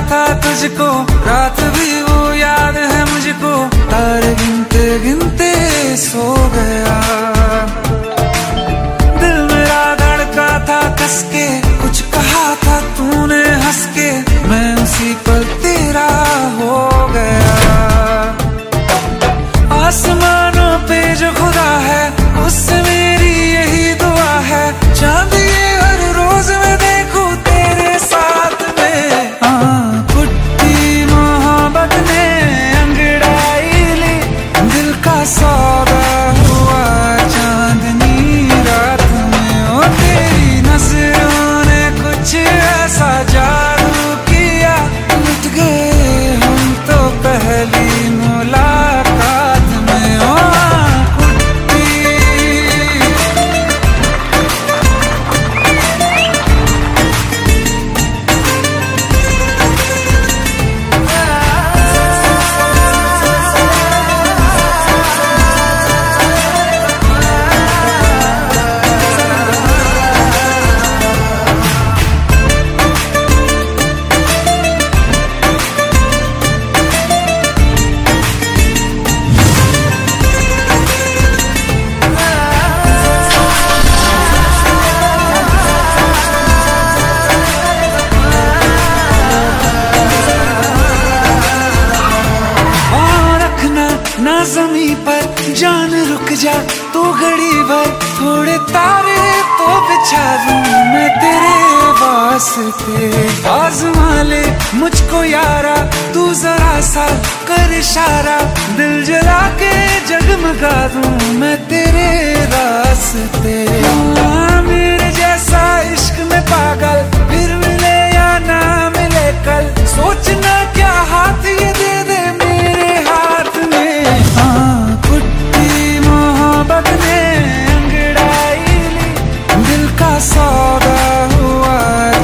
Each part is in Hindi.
था तुझको, रात भी वो याद है मुझको, तारे गिनते गिनते सो गया। दिल मेरा धड़का था कस के, कुछ कहा था तूने हंस के, मैं उसी पल तेरा हो गया। आसमानों पे जो खुदा है उससे मेरी यही दुआ है, चांद ये हर रोज मैं देखूं तेरे साथ में। कुट्टी मोहब्बत ने अंगड़ाई ली, दिल का सौदा हुआ चांदनी रात में। ओ तेरी नजरों ने कुछ ऐसा जादू किया, लुट गए हम तो पहली मुलाकात में। ओ ना ज़मीं पर जान रुक जा तू घड़ी भर, थोड़े तारे तो बिछा दूं मैं तेरे वास्ते। आज़मा ले मुझको यारा तू जरा सा कर इशारा, दिल जला के जगमगा दूं मैं तेरे रास्ते। मेरे जैसा इश्क में पागल फिर मिले या ना मिले कल, सोचना क्या हाथ ये दे दे मेरे हाथ में। कुट्टी मोहब्बत ने अंगड़ाई ली, दिल का सौदा हुआ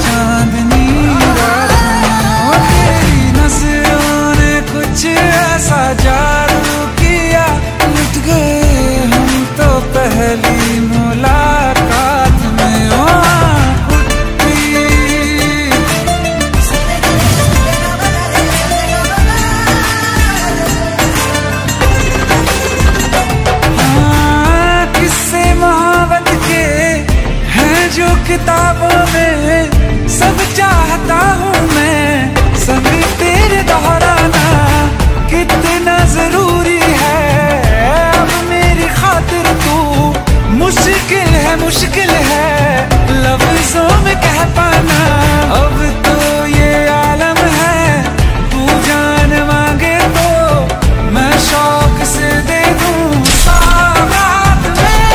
चांदनी रात में। तेरी नजरों ने कुछ ऐसा जादू किया, लुट गए हम तो पहली मुलाकात में। ओ किताबों में सब चाहता हूँ मैं, संग तेरे दोहराना कितना जरूरी है। अब मेरी खातिर तू मुश्किल है लफ्जों में कह पाना। अब तो ये आलम है, तू जान मांगे तो मैं शौक से दे दूँ सौगात में।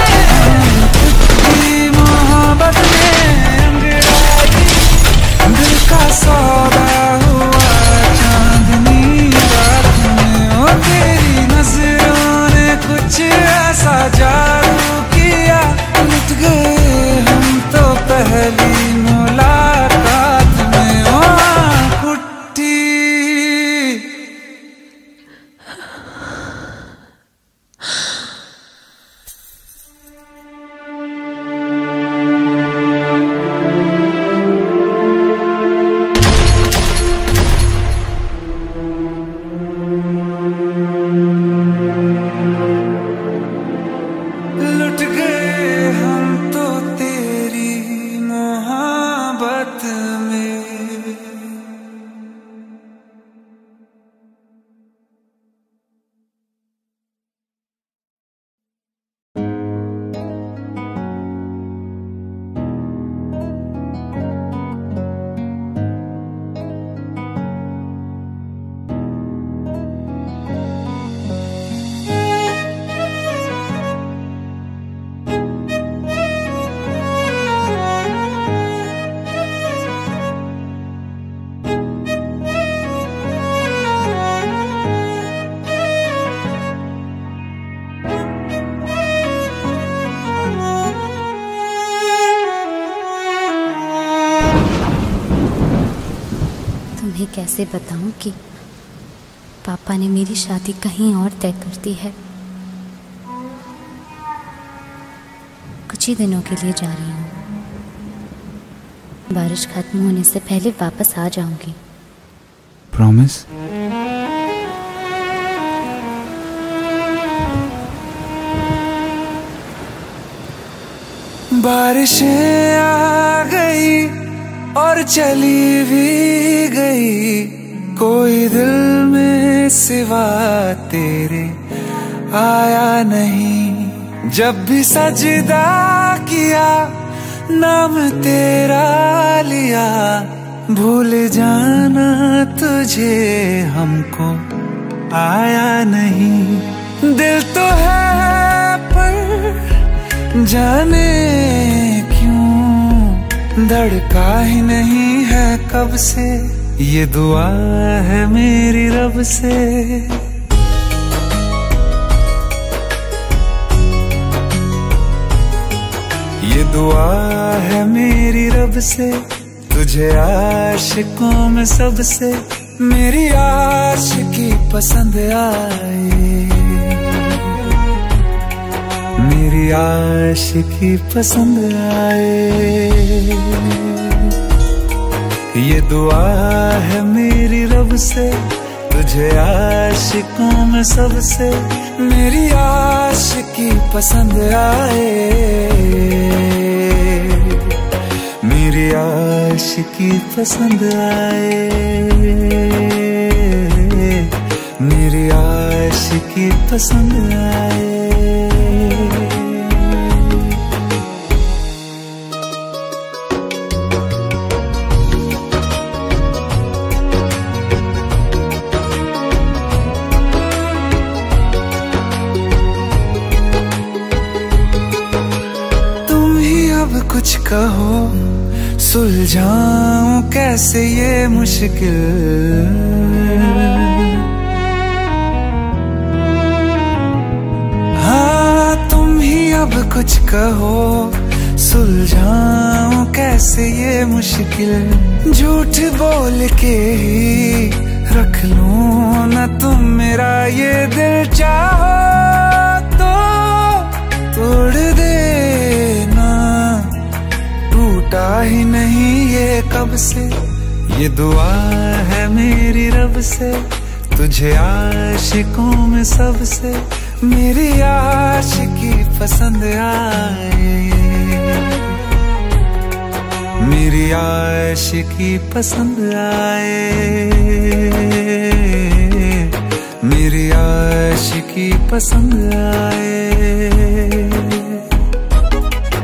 तेरी मोहब्बत का सौदा हुआ चांदनी रात में। ओ तेरी नजरों ने कुछ ऐसा जादू किया, लुट गए हम तो पहली मुलाकात में। ओ कुट्टी तुम्हें कैसे बताऊं कि पापा ने मेरी शादी कहीं और तय कर दी है। कुछ ही दिनों के लिए जा रही हूँ, बारिश खत्म होने से पहले वापस आ जाऊंगी। प्रॉमिस? बारिशें आ गई और चली भी गई, कोई दिल में सिवा तेरे आया नहीं। जब भी सजदा किया नाम तेरा लिया, भूल जाना तुझे हमको आया नहीं। दिल तो है पर जाने क्यों धड़का ही नहीं है कब से, ये दुआ है मेरी रब से। ये दुआ है मेरी रब से, तुझे आशिकों में सबसे मेरी आशिकी पसंद आए, मेरी आशिकी पसंद आए। ये दुआ है मेरी रब से, तुझे आशिकों में सबसे मेरी आशिकी पसंद आए, मेरी आशिकी पसंद आए, मेरी आशिकी पसंद आए। कुछ कहो सुलझाऊं कैसे ये मुश्किल, हाँ तुम ही अब कुछ कहो सुलझाऊं कैसे ये मुश्किल। झूठ बोल के ही रख लूं ना तुम मेरा ये दिल, चाहो तो तोड़ देना, टूटा ही नहीं ये कब से। ये दुआ है मेरी रब से, तुझे आशिकों में सबसे मेरी आशिकी पसंद आए, मेरी आशिकी पसंद आए, मेरी आशिकी पसंद आए।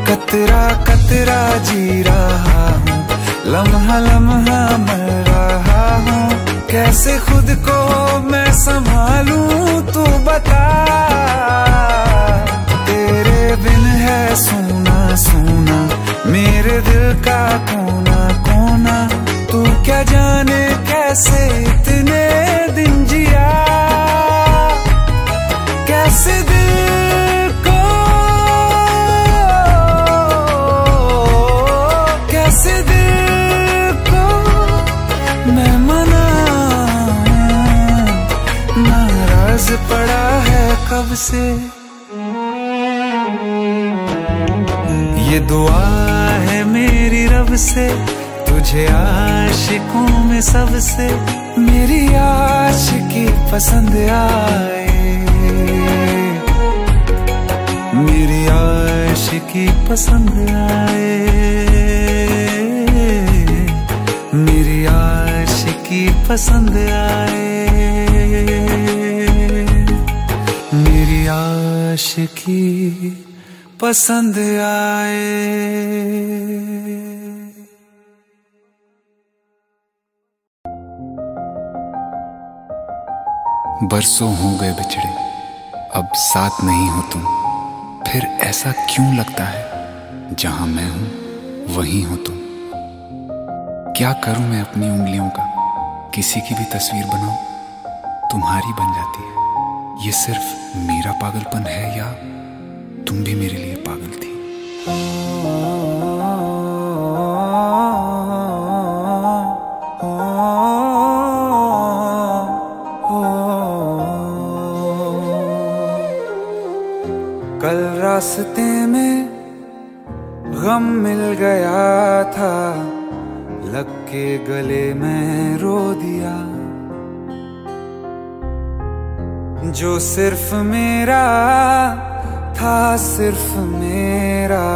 कतरा कतरा जी रहा हूँ, लम्हा लम्हा मर रहा हूँ, कैसे खुद को मैं संभालूं तू बता। तेरे बिन है सूना सूना मेरे दिल का कोना कोना, तू क्या जाने कैसे इतने दिन जिया, कैसे दिल को कैसे दिल को मैं मनाऊं, नाराज पड़ा है कब से। ये दुआ है मेरी रब से, तुझे आशिकों में सबसे मेरी आशिकी पसंद आए, मेरी आशिकी पसंद आए, मेरी आशिकी पसंद आए, मेरी आशिकी पसंद आए। बरसों हो गए बिछड़े, अब साथ नहीं हो तुम, फिर ऐसा क्यों लगता है जहां मैं हूं वहीं हो तुम। क्या करूं मैं अपनी उंगलियों का, किसी की भी तस्वीर बनाऊं तुम्हारी बन जाती है। ये सिर्फ मेरा पागलपन है या तुम भी मेरे लिए पागल थी। कल रास्ते में गम मिल गया था, लग के गले में रो दिया। जो सिर्फ मेरा था, सिर्फ मेरा,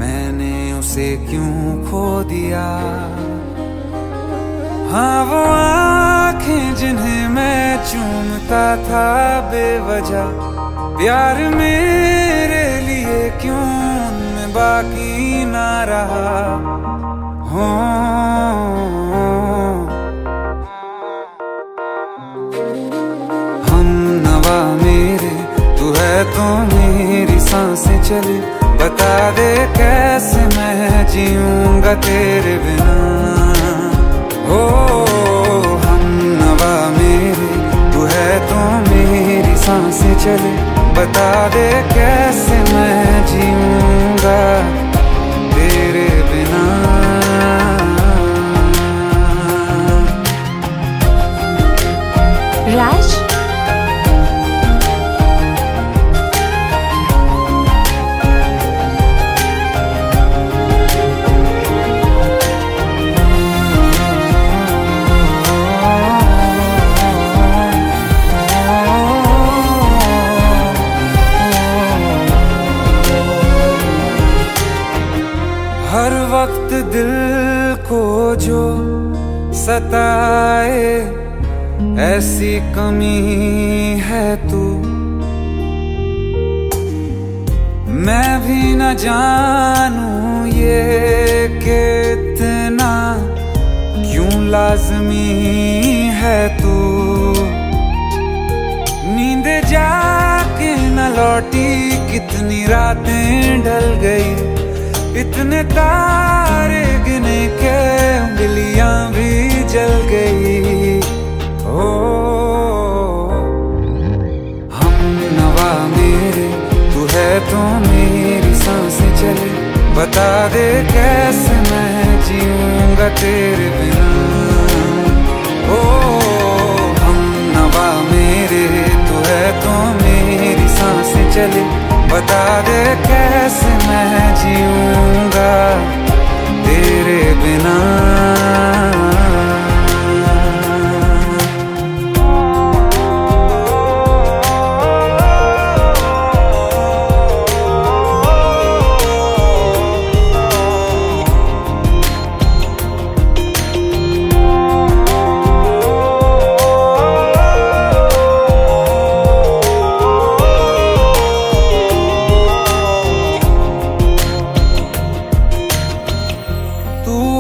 मैंने उसे क्यों खो दिया। हाँ वो आंखें जिन्हें मैं चूमता था बेवजह, प्यार मेरे लिए क्यों उनमें बाकी ना रहा। हो हम नवा मेरे, तू है तो मेरी सांसें चले, बता दे कैसे मैं जीऊंगा तेरे बिना। हो हम नवा मेरे, तू है तो मेरी सांसें चले, बता दे कैसे मैं जीऊंगा तेरे बिना। राज, हर वक्त दिल को जो सताए ऐसी कमी है तू, मैं भी न जानूं ये कि इतना क्यों लाज़मी है तू। नींद जाके न लौटी, कितनी रातें ढल गई, इतने तारे गिने के उंगलियां भी जल गई। ओ हम नवा मेरे, तू है तो मेरी सांसें चले, बता दे कैसे मैं जीऊंगा तेरे बिना। ओ हम नवा मेरे, तू है तो मेरी सांसें चले, बता दे कैसे मैं जीऊंगा तेरे बिना।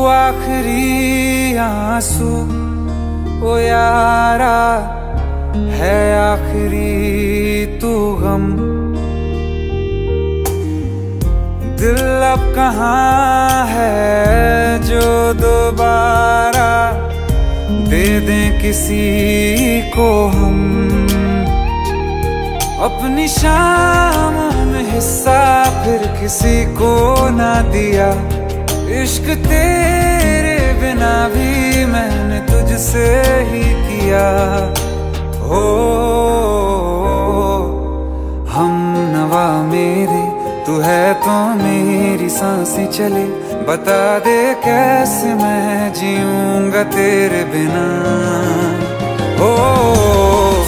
आखिरी आंसू ओ यारा है, आखिरी तू गम, दिल अब कहाँ है जो दोबारा दे दें किसी को हम। अपनी शामों में हिस्सा फिर किसी को ना दिया, इश्क तेरे बिना भी मैंने तुझसे ही किया। हो हम नवा मेरे, तू है तो मेरी सांसें चले, बता दे कैसे मैं जीऊंगा तेरे बिना। हो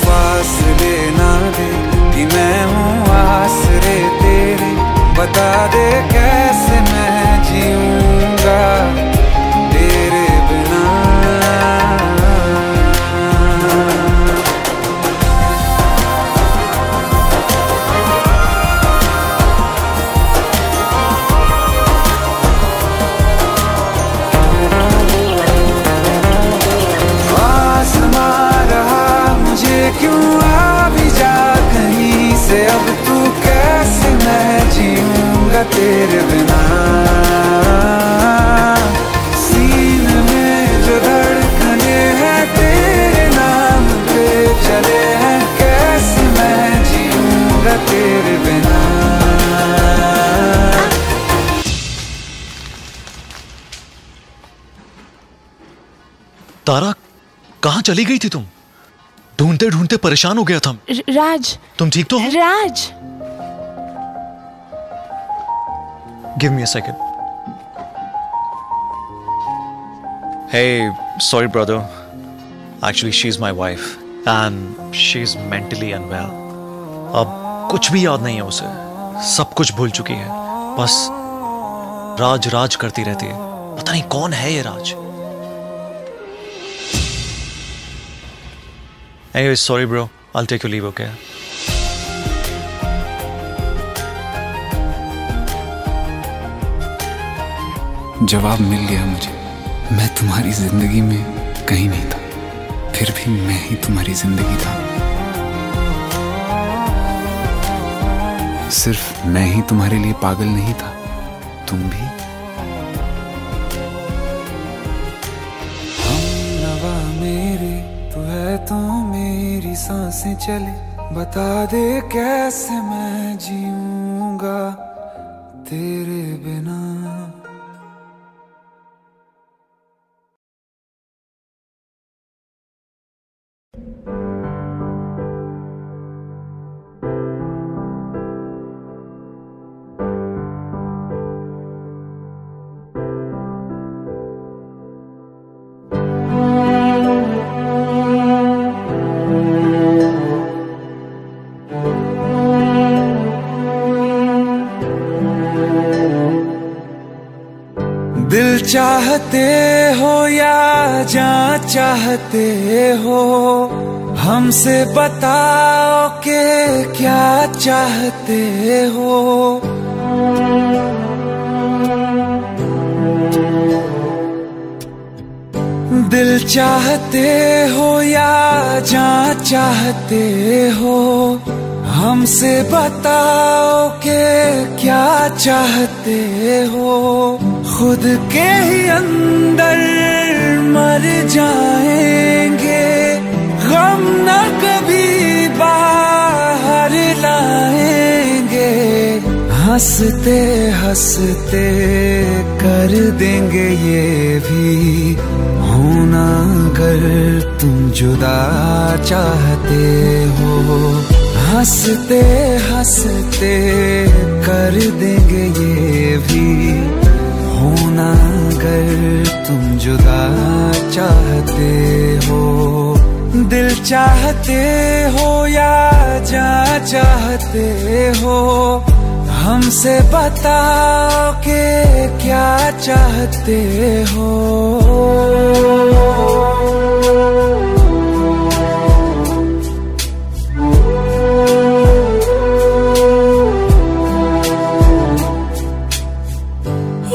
फासले ना दे कि मैं हूँ आसरे तेरे, बता दे कैसे मैं जीऊंगा तेरे बिना। आसमां रहा मुझे क्यों, आ भी जा कहीं से, अब तू कैसे मैं जीऊंगा तेरे बिना। सीने में जो धड़कने हैं तेरे नाम पे चले हैं, कैसे मैं जीऊंगा तेरे बिना। तारा, कहाँ चली गई थी तुम? ढूंढते ढूंढते परेशान हो गया था। राज, तुम ठीक तो हो? राज, Give me a second. Hey, sorry brother. Actually, she's my wife and she is mentally unwell. अब कुछ भी याद नहीं है उसे, सब कुछ भूल चुकी है, बस राज राज करती रहती है। पता नहीं कौन है ये राज। Anyway, sorry bro, I'll take your leave, okay? जवाब मिल गया मुझे। मैं तुम्हारी जिंदगी में कहीं नहीं था, फिर भी मैं ही तुम्हारी जिंदगी था। सिर्फ मैं ही तुम्हारे लिए पागल नहीं था, तुम भी। हमनवा मेरे तू है तो मेरी सांसें चले, बता दे कैसे मैं जीऊंगा तेरे बिना। दिल चाहते हो या जान चाहते हो, हमसे बताओ कि क्या चाहते हो। दिल चाहते हो या जान चाहते हो, हमसे बताओ कि क्या चाहते हो। खुद के ही अंदर मर जाएंगे, गम न कभी बाहर लाएंगे। हंसते हंसते कर देंगे ये भी, होना अगर तुम जुदा चाहते हो। हंसते हंसते कर देंगे ये भी, होना अगर तुम जुदा चाहते हो। दिल चाहते हो या जान चाहते हो, हमसे बताओ कि क्या चाहते हो।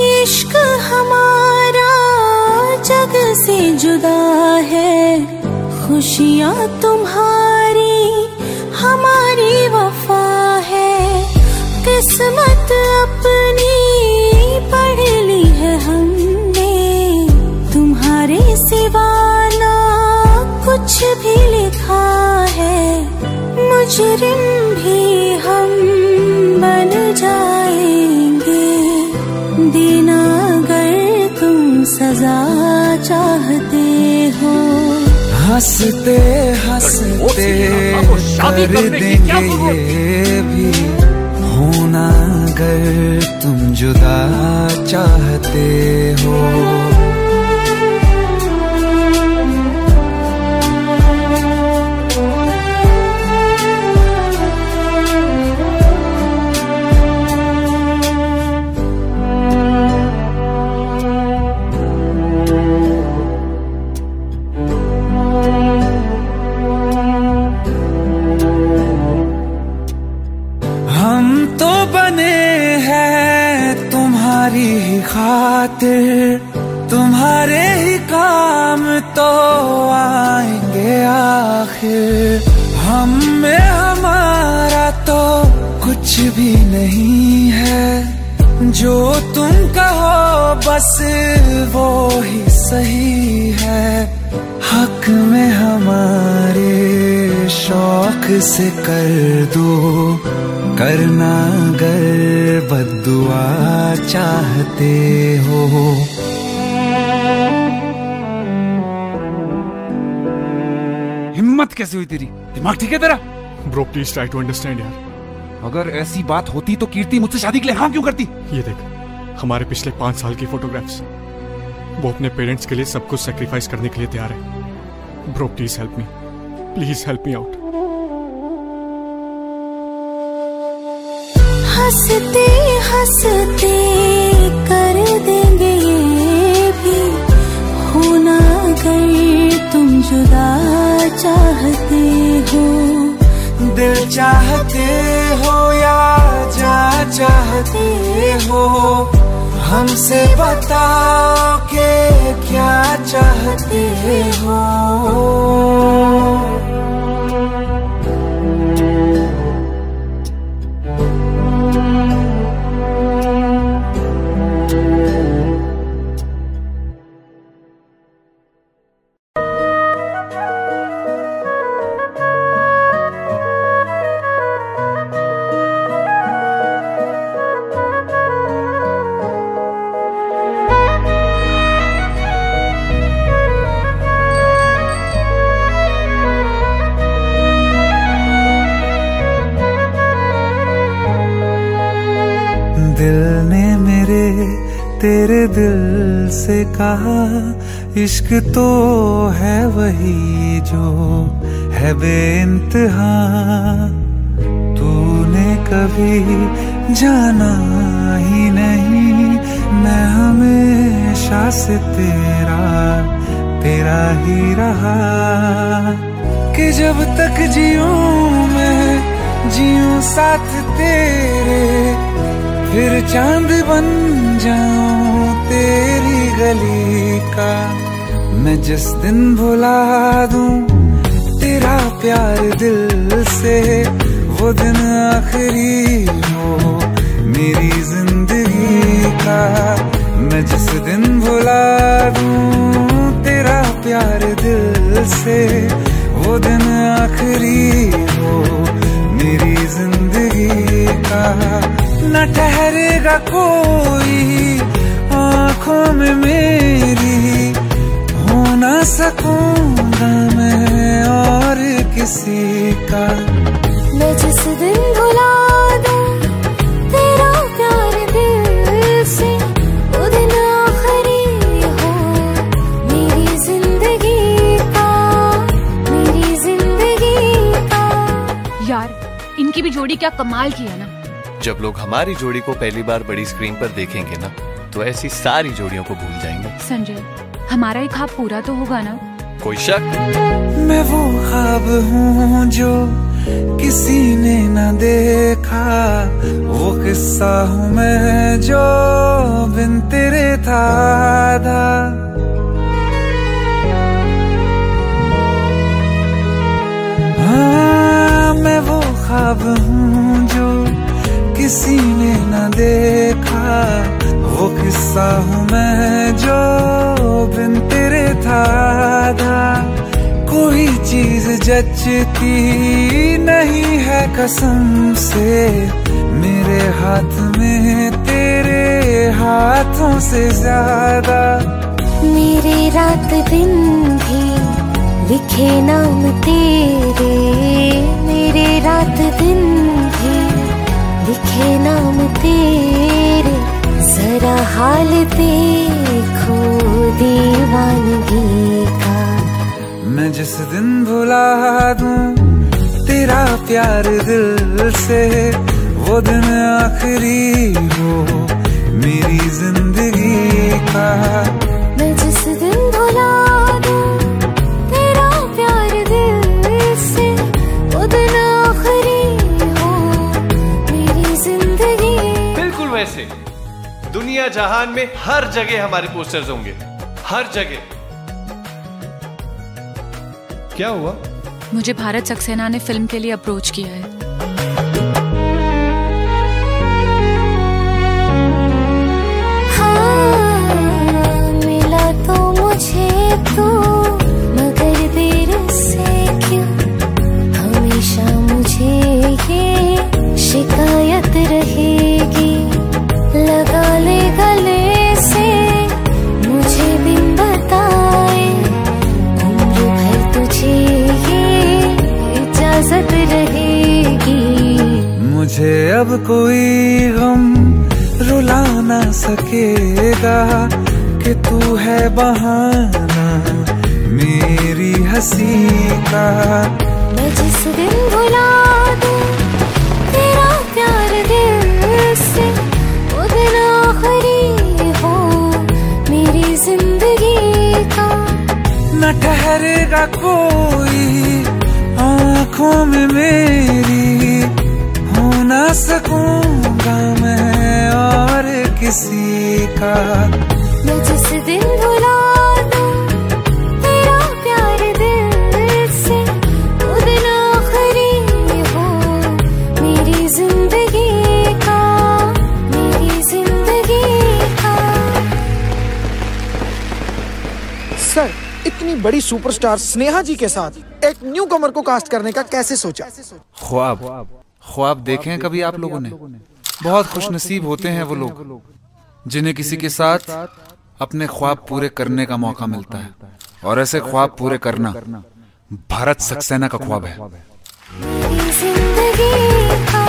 इश्क हमारा जग से जुदा है, खुशियाँ तुम्हारी हमारी वफा है। किस्मत अपनी पढ़ ली है हमने, तुम्हारे सिवा ना कुछ भी लिखा है। मुजरिम भी हम बन जाएंगे, देना अगर तुम सजा चाहते हो। हंसते हंसते कर देंगे ये भी, होना अगर तुम जुदा चाहते हो। तुम्हारी ही खातिर, तुम्हारे ही काम तो आएंगे आखिर। हम में हमारा तो कुछ भी नहीं है, जो तुम कहो बस वो ही सही है। हक में हमारे शौक से कर दो, करना अगर बद्दुआ चाहते हो। हिम्मत कैसे हुई तेरी? दिमाग ठीक है तेरा? Bro please try to understand यार। अगर ऐसी बात होती तो कीर्ति मुझसे शादी के लिए हाँ क्यों करती? ये देख, हमारे पिछले 5 साल की फोटोग्राफ्स, वो अपने पेरेंट्स के लिए सब कुछ सेक्रीफाइस करने के लिए तैयार है। Bro please help me. Please help me out. हंसते हंसते कर देंगे ये भी, होना अगर तुम जुदा चाहते हो। दिल चाहते हो या जा चाहते हो, हमसे बताओ कि क्या चाहते हो। दिल ने मेरे तेरे दिल से कहा, इश्क तो है वही जो है बेइंतहा। तूने कभी जाना ही नहीं, मैं हमेशा से तेरा ही रहा। कि जब तक जीऊं मैं जीऊं साथ तेरे, फिर चांद बन जाऊं तेरी गली का। मैं जिस दिन भुला दूं तेरा प्यार दिल से, वो दिन आखिरी हो मेरी जिंदगी का। मैं जिस दिन भुला दूं तेरा प्यार दिल से, वो दिन आखिरी हो मेरी जिंदगी का। न ठहरेगा कोई आँखों में मेरी, हो न सकूंगा मैं और किसी का। मैं जिस दिन भुला दूं तेरा प्यार दिल से, वो दिन आखिरी हो मेरी जिंदगी का, मेरी जिंदगी का। यार इनकी भी जोड़ी क्या कमाल की है ना। जब लोग हमारी जोड़ी को पहली बार बड़ी स्क्रीन पर देखेंगे ना, तो ऐसी सारी जोड़ियों को भूल जाएंगे। संजय, हमारा एक ख्वाब पूरा तो होगा ना? कोई शक? मैं वो ख्वाब हूँ जो किसी ने न देखा, वो किस्सा हूँ मैं जो बिन तेरे था। हाँ, मैं वो ख्वाब हूँ जो किसी ने न देखा, वो किस्सा हूँ मैं जो बिन तेरे था। कोई चीज जचती नहीं है कसम से, मेरे हाथ में तेरे हाथों से ज्यादा। मेरे रात दिन भी लिखे नाम तेरे, मेरे रात दिन भी लिखे नाम तेरे। जरा हाल देखो दीवानगी का। मैं जिस दिन भुला दूं तेरा प्यार दिल से, वो दिन आखिरी हो मेरी जिंदगी का। मैं जिस दिन भुला दूं तेरा प्यार दिल से, वो दिन आखिरी हो मेरी जिंदगी। बिल्कुल वैसे दुनिया जहान में हर जगह हमारे पोस्टर्स होंगे, हर जगह। क्या हुआ? मुझे भारत सक्सेना ने फिल्म के लिए अप्रोच किया है। हाँ, मिला तो मुझे तो, मगर देर से क्यों हमेशा मुझे ये शिकायत रहेगी। लगा ले गले से मुझे बिन बताए, उम्र भर तुझे ये इजाजत रहेगी। मुझे अब कोई गम रुला ना सकेगा कि तू है बहाना, मेरी हंसी का। मैं जिस दिन भुला दूं तेरा प्यार दिल से, वो दिन आखिरी हो मेरी जिंदगी का। न ठहरेगा कोई आँखों में मेरी, हो ना सकूंगा मैं और किसी का। मैं जिस दिन भुला दूं तेरा प्यार दिल से, वो दिन आखिरी हो मेरी जिंदगी का, मेरी जिंदगी का। सर, इतनी बड़ी सुपरस्टार स्नेहा जी के साथ एक न्यू कमर को कास्ट करने का कैसे सोचा? ख्वाब देखे हैं कभी आप लोगों ने? बहुत खुशनसीब होते हैं वो लोग जिन्हें किसी के साथ अपने ख्वाब पूरे करने का मौका मिलता है, और ऐसे ख्वाब पूरे करना भारत सक्सेना का ख्वाब है। मेरी जिंदगी का।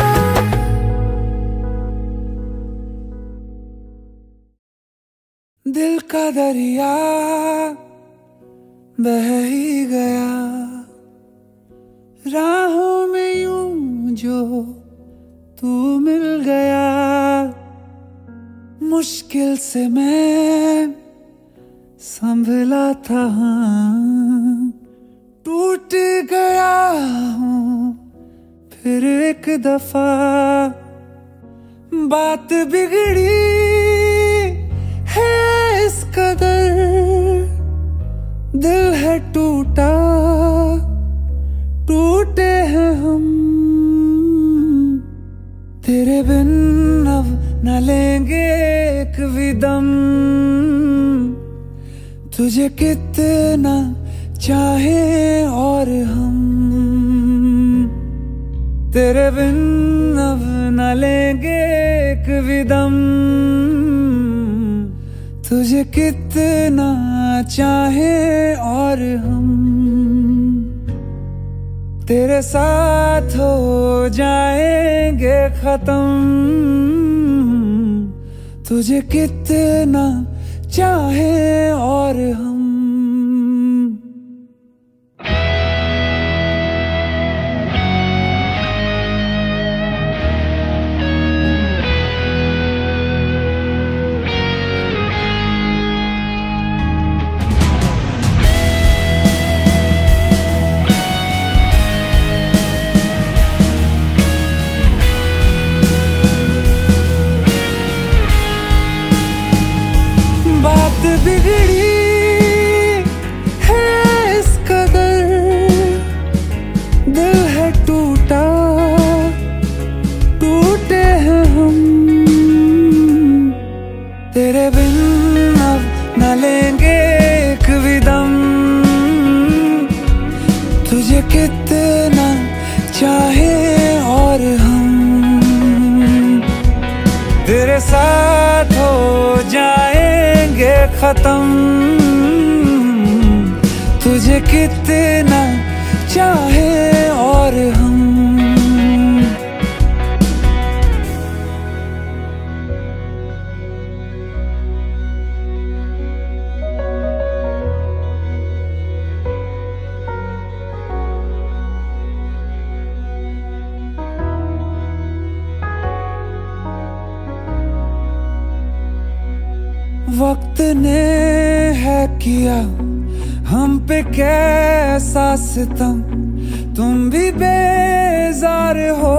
दिल का दरिया बह ही गया राहों में यूं जो तू मिल गया। मुश्किल से मैं संभला था, टूट गया हूँ फिर एक दफा। बात बिगड़ी है इस कदर, दिल है टूटा, टूटे हैं हम। तेरे बिन अब न लेंगे एक भी दम, तुझे कितना चाहे और हम। तेरे बिन अब न लेंगे एक भी दम, तुझे कितना चाहे और हम। तेरे साथ हो जाएंगे खत्म, तुझे कितना चाहे और हम। बिगड़ी है इस कदर, दिल है टूटा, टूटे हैं हम। तेरे बिन अब न लेंगे एक भी दम, तुझे कितना चाहे और हम। तेरे साथ हो जाएंगे खत्म, तुझे कितना चाहे और हम। वक्त ने है किया हम पे कैसा सितम, तुम भी बेजार हो,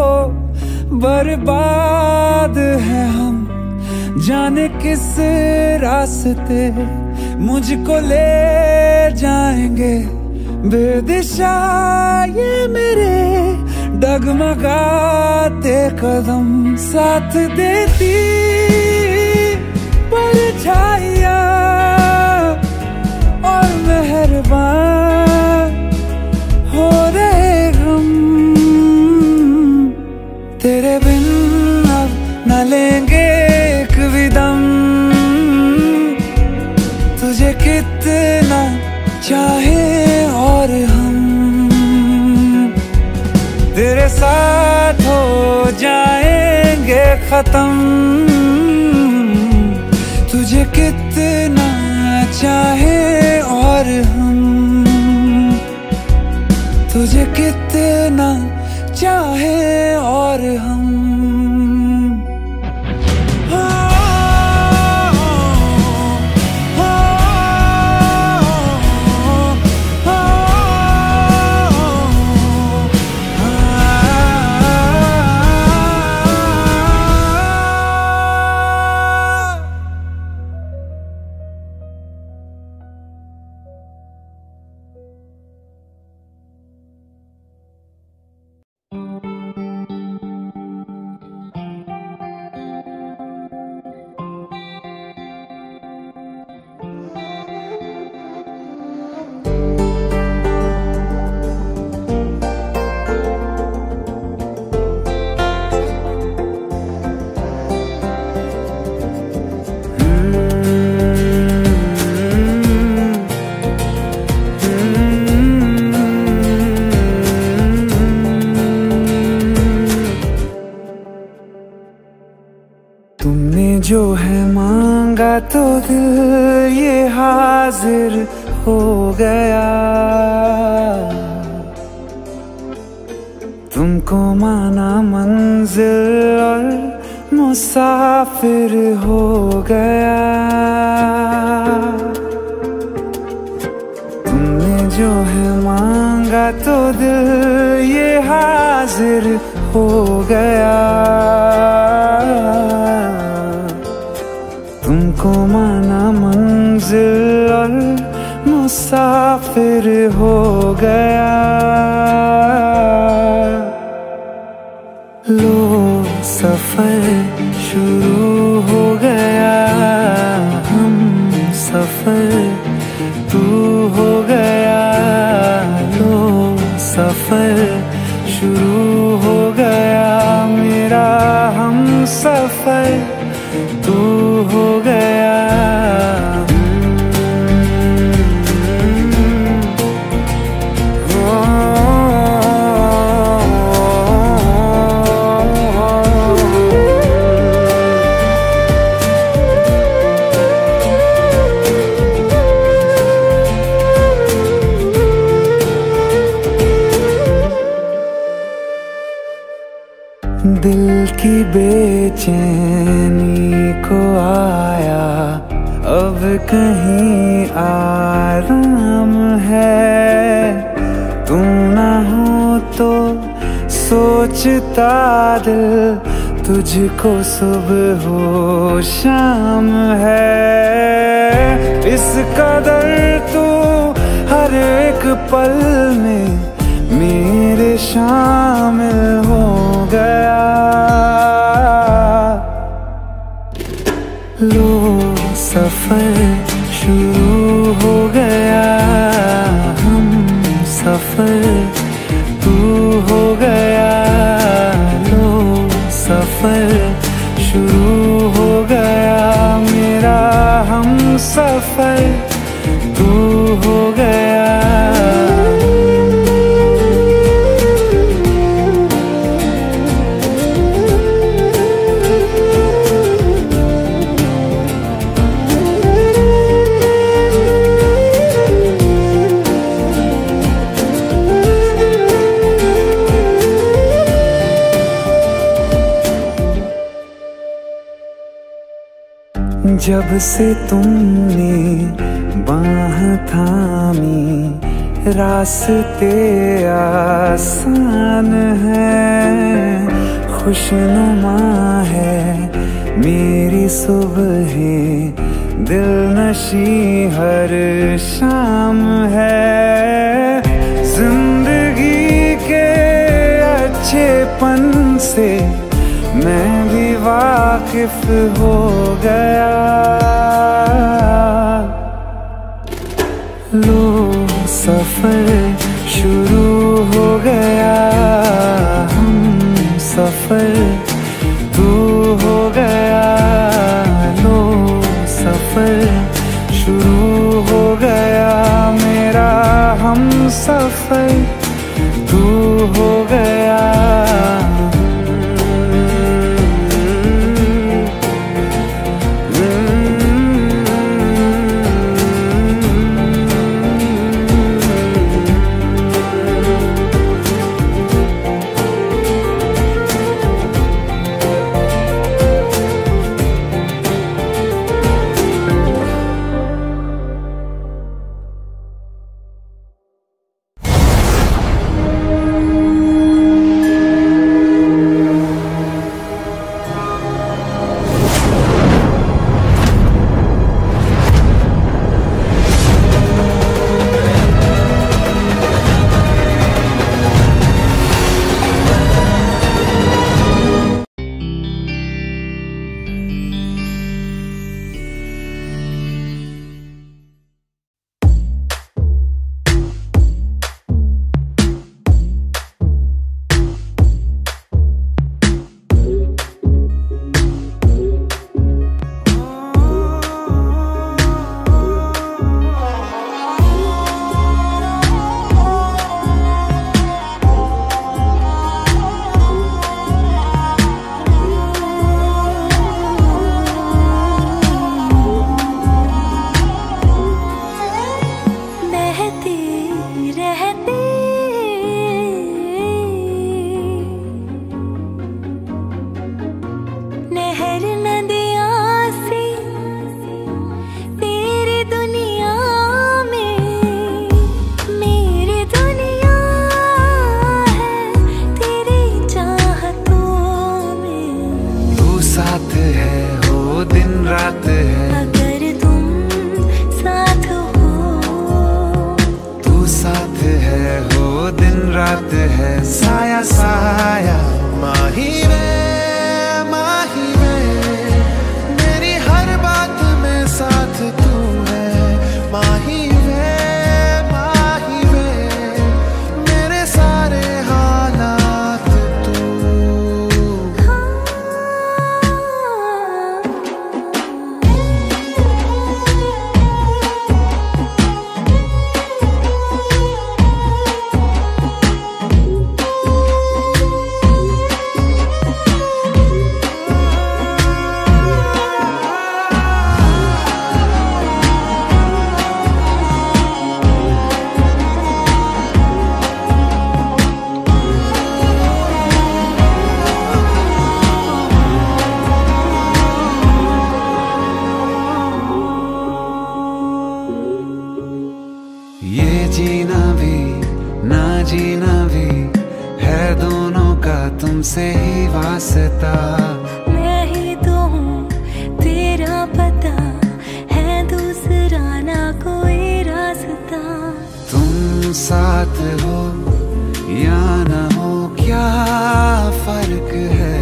बर्बाद है हम। जाने किस रास्ते मुझको ले जाएंगे, बेदिशा ये मेरे डगमगाते कदम। साथ देती परछाइयाँ और मेहरबान हो रहे हम। तेरे बिन अब न लेंगे एक भी दम, तुझे कितना चाहे और हम। तेरे साथ हो जाएंगे खत्म, तुझे कितना चाहे और हम। तो दिल ये हाजिर हो गया, तुमको माना मंजिल और मुसाफिर हो गया। तुमने जो है मांगा तो दिल ये हाजिर हो गया, तुमको माना मंजिल और मुसाफिर हो गया। लो सफर शुरू हो गया, हम सफर तू हो गया। लो सफर शुरू हो गया, मेरा हम सफर तू हो गया। दिल की बेचैनी को आया अब कहीं आराम है। तू ना हो तो सोचता दिल तुझको सुबह हो शाम है। इस कदर तू हर एक पल में मेरे शामिल हो गया। लो सफर शुरू हो गया, हम सफर तू हो गया। लो सफर शुरू हो गया, मेरा हम सफर तू हो गया। जब से तुमने बाह थामी रास्ते आसान है। खुशनुमा है मेरी सुबह, दिल नशी हर शाम है। जिंदगी के अच्छेपन से मैं भी वाकिफ हो गया। लो सफर शुरू हो गया, हम सफर तू हो गया। लो सफर शुरू हो गया, मेरा हम सफर तू हो गया। बहती रहती नहर नदियाँ सी तेरी दुनिया में मेरी दुनिया है तेरी चाहतों में। तू साथ है हो दिन रात है अगर तुम साथ हो तू साथ है हो दिन रात है साया साया माही में मेरी हर बात में साथ तू है माही में मेरे सारे हालात तू। ये जीना भी ना जीना भी है दोनों का तुमसे ही वास्ता। मैं ही तो हूँ तेरा पता है दूसरा ना कोई रास्ता। तुम साथ हो या ना हो क्या फर्क है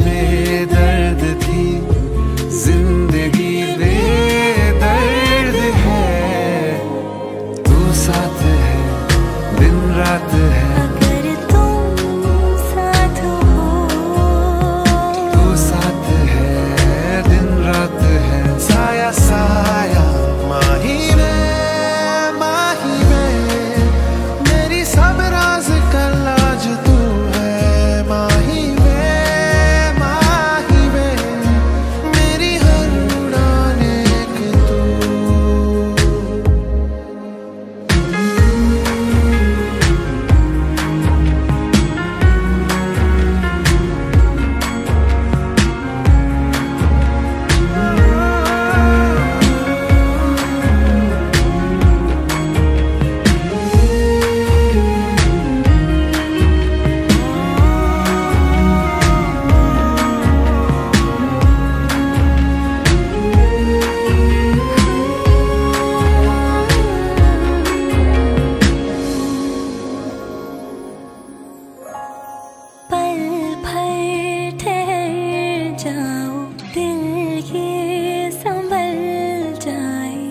बेदर्द थी जिंदगी बेदर्द है। तू साथ है दिन रात है अगर तुम साथ हो तू साथ है दिन रात है साया साया माही में मेरी सब राज का लाज तू है माही में मेरी हर उड़ान एक तू। पल भर ठहर जाओ दिल ये संभल जाए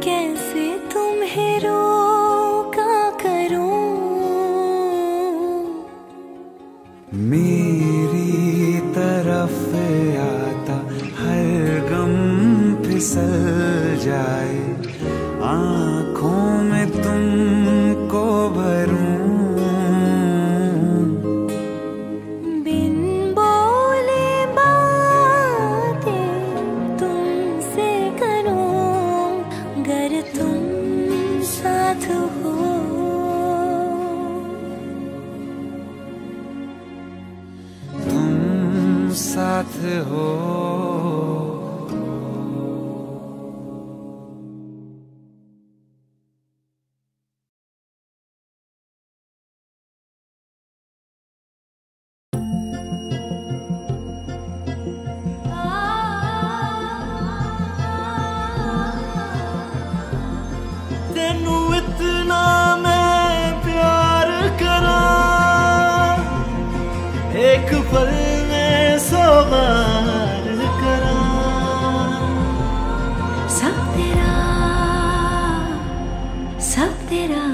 कैसे तुम्हें रोका करूं। मेरी तरफ आता हर गम फिसल जाए आँखों में तुमको भरूं। बिन बोले बातें तुमसे करूं अगर तुम साथ हो। तुम साथ हो तेनू इतना मैं प्यार करा एक पल में 100 बार करा। सब तेरा सब तेरा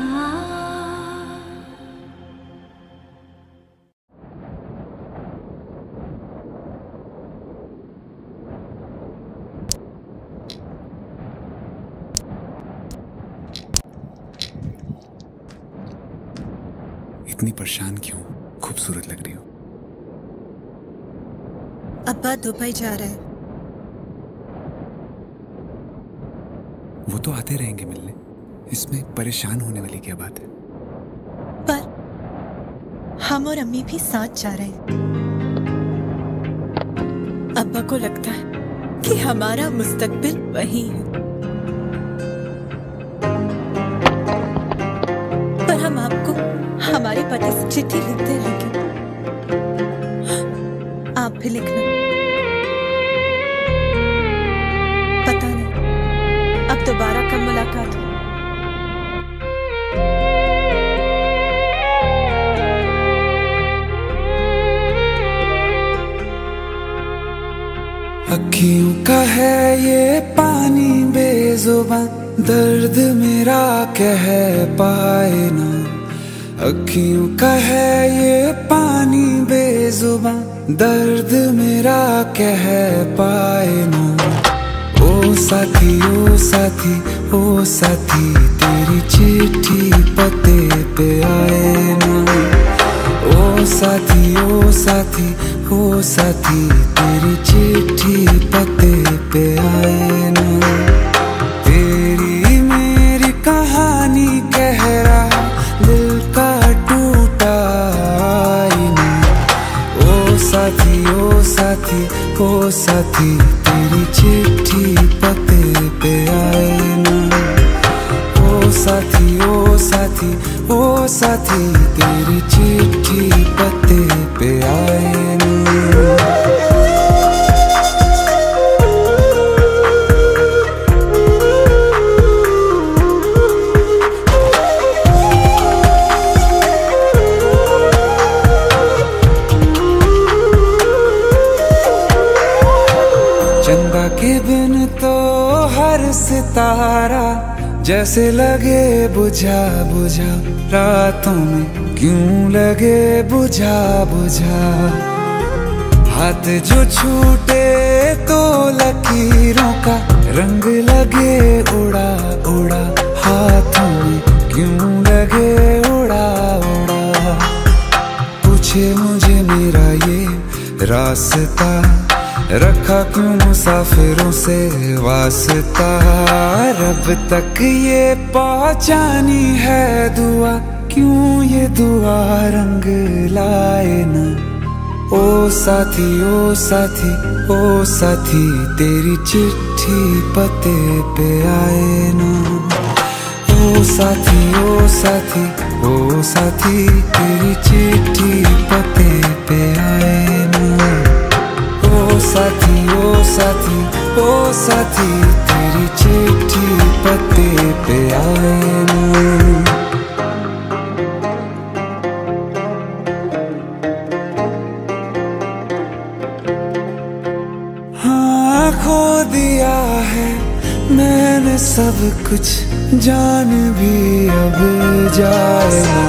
इतनी परेशान क्यों? खूबसूरत लग रही हो। अब्बा दुबई जा रहा है। वो तो आते रहेंगे मिलने, इसमें परेशान होने वाली क्या बात है? पर हम और अम्मी भी साथ जा रहे हैं। अब्बा को लगता है कि हमारा मुस्तकबिल वही है, पर हम आपको हमारे पति से चिट्ठी लिखते रहेंगे। आप भी लिखना। पता नहीं अब दोबारा कब मुलाकात हो। अखियों का है ये पानी बेजुबान, दर्द मेरा कह पाए ना। अखियों का है ये पानी बेजुबान, दर्द मेरा कह पाए ना। ओ साथी ओ साथी ओ साथी, तेरी चिट्ठी पते पे आए ना। ओ साथी ओ साथी ओ साथी, तेरी चिट्ठी पते पे आए ना। तेरी मेरी कहानी कह रहा दिल का टूटा आईना। ओ साथी ओ साथी ओ साथी, तेरी चिट्ठी पते पे आए ना। ओ साथी ओ साथी ओ साथी, तेरी चिट्ठी पते पे आए ना। चंदा के बिन तो हर सितारा जैसे लगे बुझा बुझा, रातों में क्यों लगे बुझा बुझा। हाथ जो छूटे तो लकीरों का रंग लगे उड़ा उड़ा, हाथों में क्यों लगे उड़ा उड़ा। पूछे मुझे मेरा ये रास्ता, रखा क्यों मुसाफिरों से वास्ता। रब तक ये पहुंचानी है दुआ, क्यों ये दुआ रंग लाए ना। ओ साथी ओ साथी ओ साथी, तेरी चिट्ठी पते पे आए ना। ओ साथी ओ साथी ओ साथी, तेरी चिट्ठी पते पे आए ना। ओ साथी ओ साथी ओ साथी, तेरी चिट्ठी पते पे आए ना। हाँ खो दिया है मैंने सब कुछ, जान भी अब जाए ना।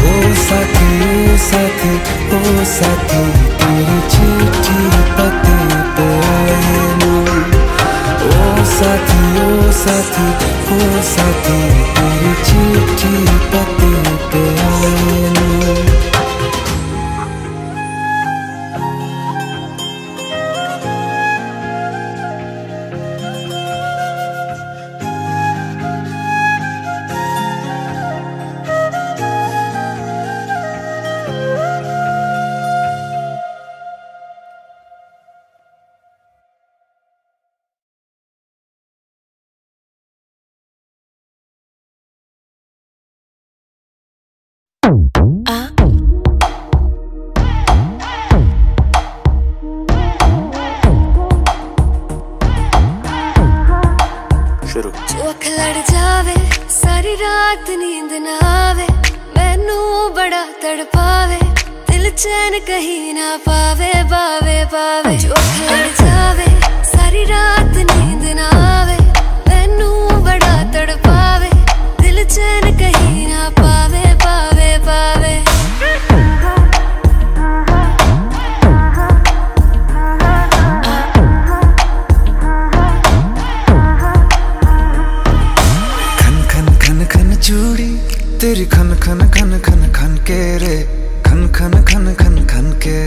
ओ साथी ओ साथी ओ साथी, तेरी चिट्ठी पते पे आए ना। ओ साथी ओ साथी ओ साथी, तेरी चिट्ठी पते पे आए ना। जो अख लड़ जावे सारी रात नींद ना आवे, मैनू बड़ा तड़पावे, दिल चैन कहीं ना पावे पावे पावे। जो अख लड़ जावे सारी रात नींद ना आवे, मैनू बड़ा तड़पावे, दिल चैन कहीं ना पावे पावे पावे। चूड़ी तेरी खन खन खन खन खन के रे, खन खन खन खन खन खन के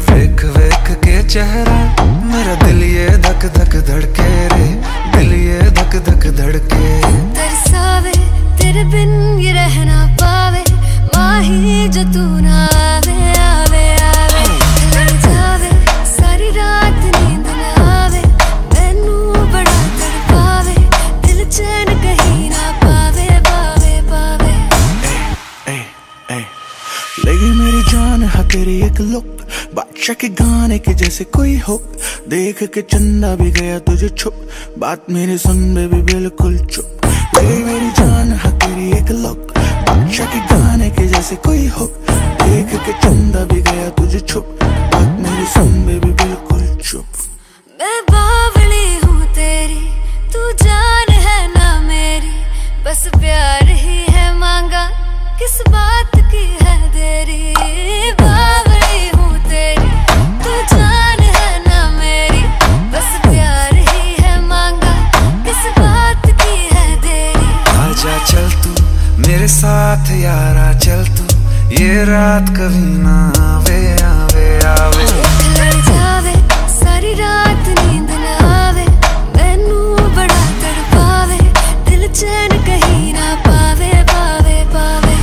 वेख वेख के चेहरा मेरा दिल ये धक धक धड़के रे, दिल ये धक धक धड़के। तरसावे तेरे बिन ये रहना पावे, माही जो तू ना आवे आवे आवे। लड़ जावे सारी रात नींद ना आवे, मैनू बड़ा तड़पावे, दिल चैन कहीं ना पावे पावे पावे। लगी मेरी जान है तेरी एक लुक, बादशाह के गाने के जैसे कोई हो, देख के चंदा भी गया तुझे छुप, बात मेरी सुन बेबी बिल्कुल चुप। लगी मेरी जान है तेरी एक लुक, बादशाह के गाने के जैसे कोई हो, देख के चंदा भी गया तुझे छुप, बात मेरी सुन बेबी बिल्कुल चुप। मैं बावली हूँ तेरी, तू जान है ना मेरी, बस प्यार ही है मांगा, किस बात की है देरी। बावली हूँ तेरी, तू जान है ना मेरी, बस प्यार ही है मांगा, किस बात की है देरी। आजा चल तू मेरे साथ यारा, चल तू ये रात कभी ना आवे आवे आवे। लड़ जावे सारी रात नींद ना आवे, मैनू बड़ा तड़पावे, दिल चैन कहीं ना पावे पावे पावे।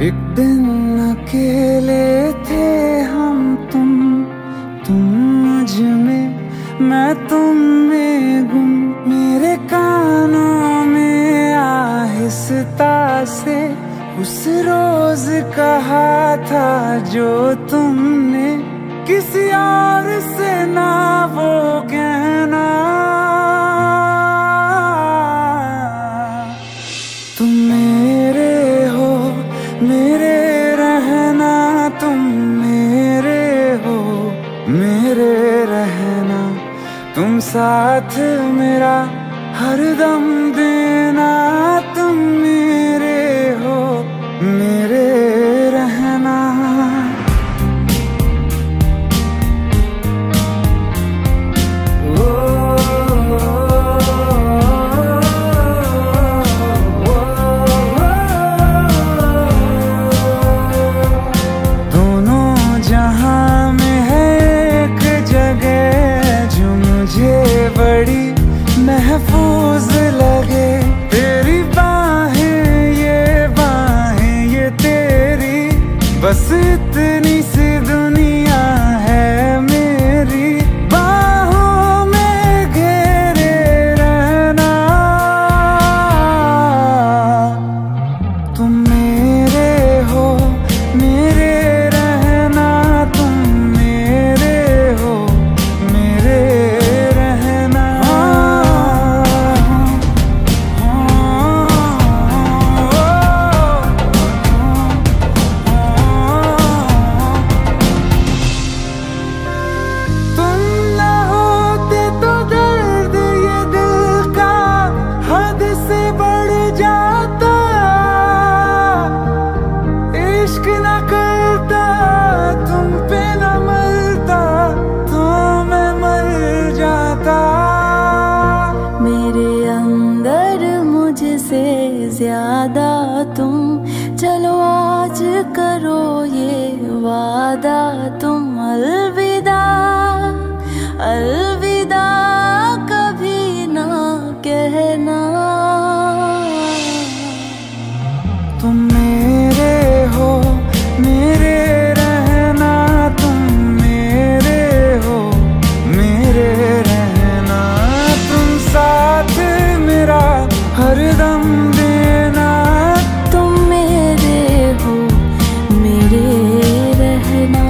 एक दिन अकेले थे हम तुम मुझ में, मैं तुम में गुम। मेरे कानों में आहिस्ता से उस रोज कहा था जो तुमने, किसी और से ना वो कहना। तुम मेरे हो मेरे रहना, तुम मेरे हो मेरे रहना, तुम साथ मेरा हरदम देना। तुम मेरे हो मेरे रहना। महफूज लगे तेरी बाहें ये तेरी, बस इतनी सी दुनिया है मेरी। बाहों में घेरे रहना, तुम मेरे हो मेरे रहना, तुम मेरे हो मेरे रहना। वादा तुम, चलो आज करो ये वादा तुम। अलविदा अलविदा कभी ना कहना। तुम मेरे हो, मेरे रहना, तुम मेरे हो, मेरे रहना। तुम साथ मेरा हरदम देना। तुम मेरे हो, मेरे रहना।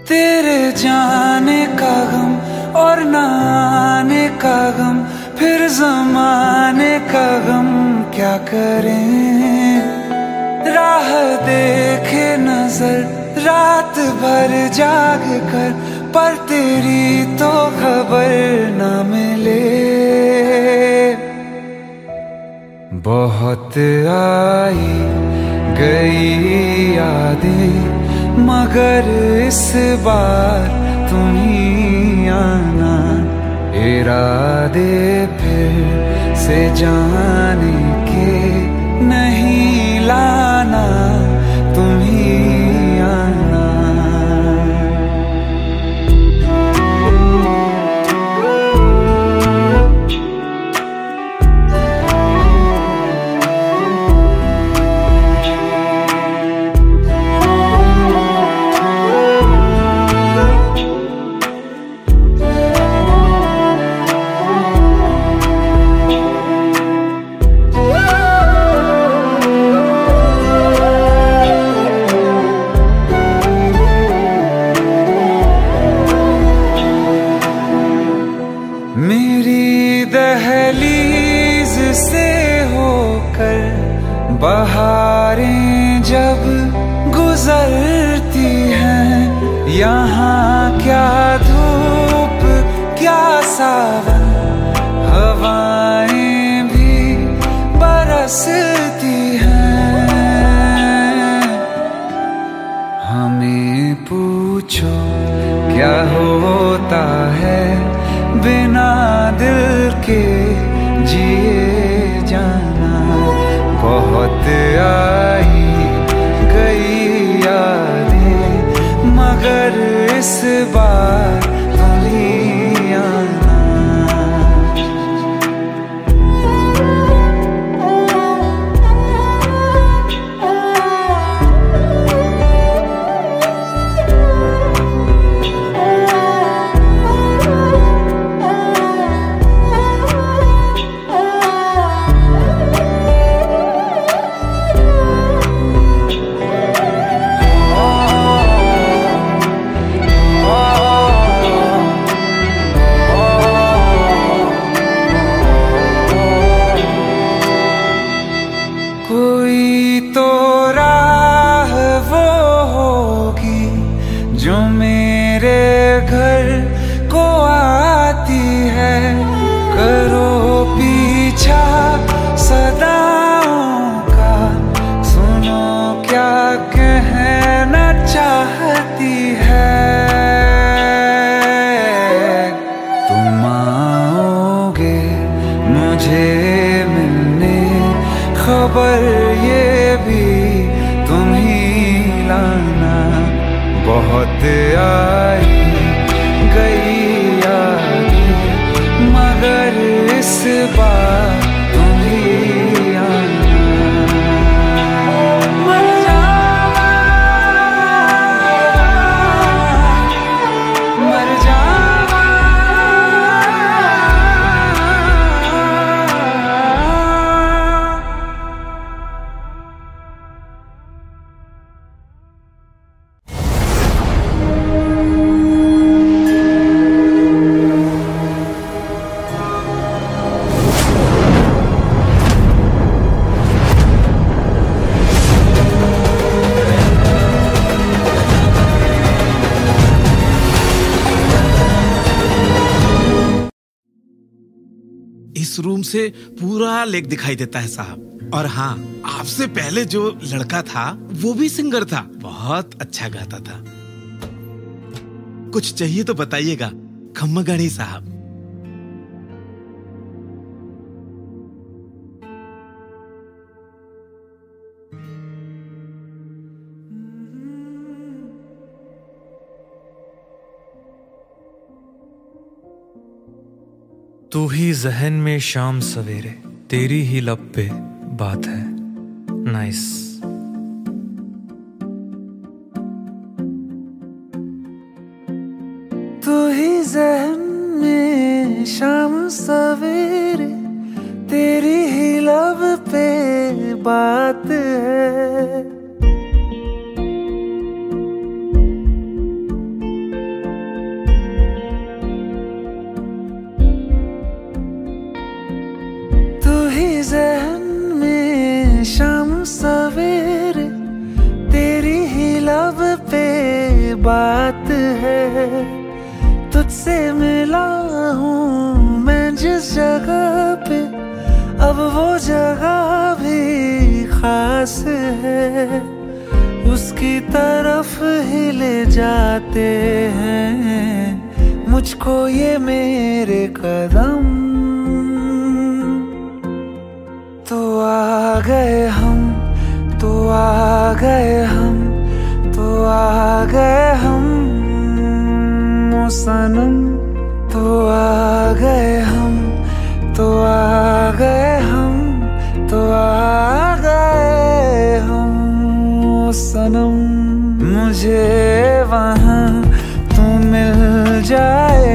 तेरे जाने का गम और न आने का गम, फिर ज़माने का गम क्या करें। राह देखे नजर रात भर जाग कर, पर तेरी तो खबर न मिले। बहुत आई गई यादें, मगर इस बार तुम ही आना। इरादे फिर से जाने के नहीं लाना, तुम ही आना। मेरी दहलीज से होकर बहारें जब गुजरती हैं, यहाँ क्या धूप क्या सावन, हवाएं भी बरसती हैं। हमें पूछो क्या होता है बिना दिल के जिए जाना। बहुत आई गई यादें, मगर इस बार तुम ही आना। कोई तो राह वो होगी जो मेरे घर को आती है। करो पीछा सदाओं का, सुनो क्या कहना चाहती है। तुम आओगे मुझे मिलने, खबर ये भी तुम ही लाना। बहुत आई गई यादें, मगर इस बार तुम ही आना। मर जावा, मर जावा। इस रूम से पूरा लेक दिखाई देता है साहब। और हाँ, आपसे पहले जो लड़का था वो भी सिंगर था, बहुत अच्छा गाता था। कुछ चाहिए तो बताइएगा खम्मगणी साहब। तू ही जहन में शाम सवेरे, तेरी ही लब पे बात है। नाइस। तू ही जहन में शाम सवेरे, तेरी ही लब पे बात है। जहन में शाम सवेरे, तेरी ही लब पे बात है। तुझसे मिला हूँ मैं जिस जगह पे, अब वो जगह भी खास है। उसकी तरफ ही ले जाते हैं मुझको ये मेरे कदम। तो आ गए हम, तो आ गए हम, तो आ गए हम ओ सनम। तो आ गए हम, तो आ गए हम, तो आ गए हम ओ सनम। मुझे वहाँ तू मिल जाए,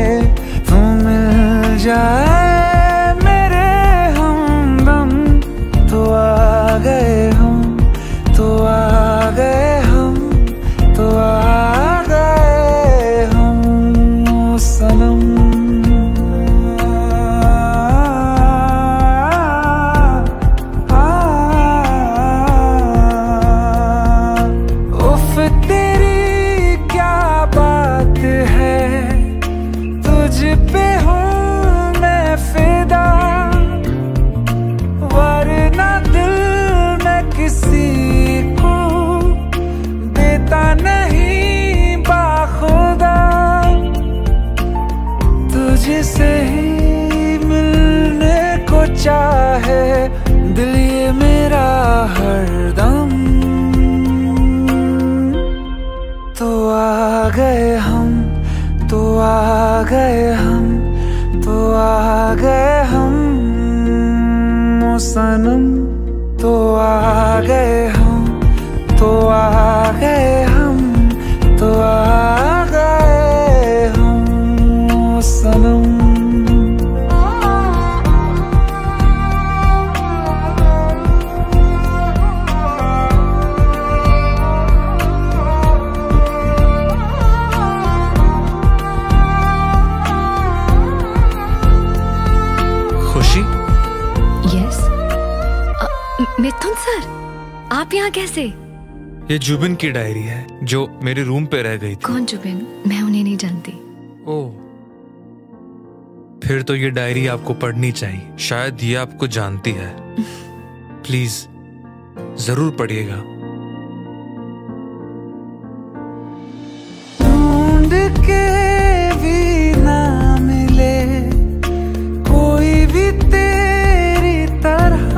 तू मिल जाए मेरे हमदम। तो आ गए हम, तो आ गए हम, तो आ गए हम ओ सनम। उफ तेरी क्या बात है, तुझ पे हूँ मैं फिदा, वरना दिल में किसी को देता नहीं बाखुदा। तुझसे ही मिलने को चाहे दिल ये मेरा हरदम। तो आ गए हम, तो आ गए हम, तो आ गए हम ओ सनम। तो आ गए हम, तो आ गए हम, तो आ गए हम ओ सनम। खुशी? यस। मिथुन सर, आप यहाँ कैसे? ये जुबिन की डायरी है जो मेरे रूम पे रह गई थी। कौन जुबिन? मैं उन्हें नहीं जानती। ओह, फिर तो ये डायरी आपको पढ़नी चाहिए, शायद ये आपको जानती है। प्लीज जरूर पढ़िएगा। ढूंढ के भी ना मिले कोई भी तेरी तरह,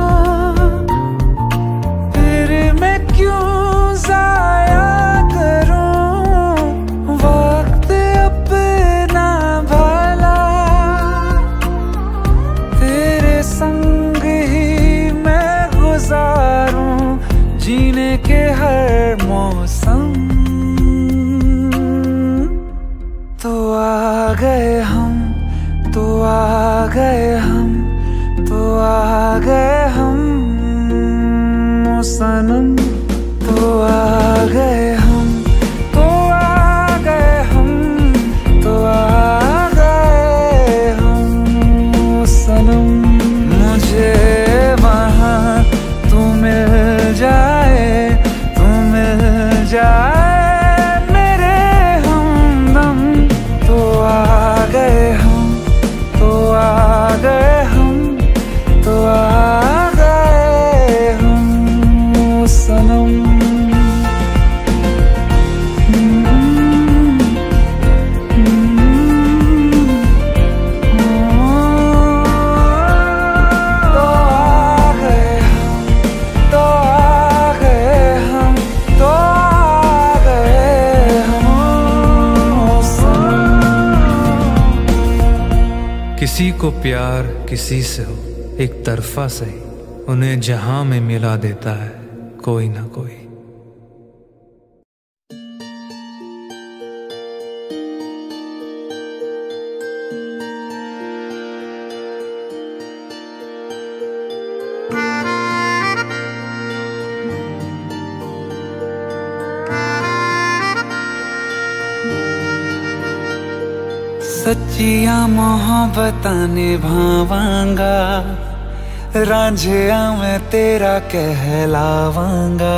फिर मैं क्यों जाया करूं वक्त अपना भला। तेरे संग ही मैं गुजारूं जीने के हर मौसम। तो आ गए हम, तो आ गए हम, तो आ गए हम ओ सनम। तो आ गए हम, तो आ गए हम, तो आ गए हम ओ सनम। मुझे वहाँ तू मिल जाए, तू मिल जाए मेरे हमदम। तो आ गए हम, तो आ गए हम, किसी को प्यार किसी से हो एक तरफा सही, उन्हें जहां में मिला देता है कोई ना कोई। सच्चिया मोहब्बतां निभावांगा, रांझिया मैं तेरा कहलावांगा।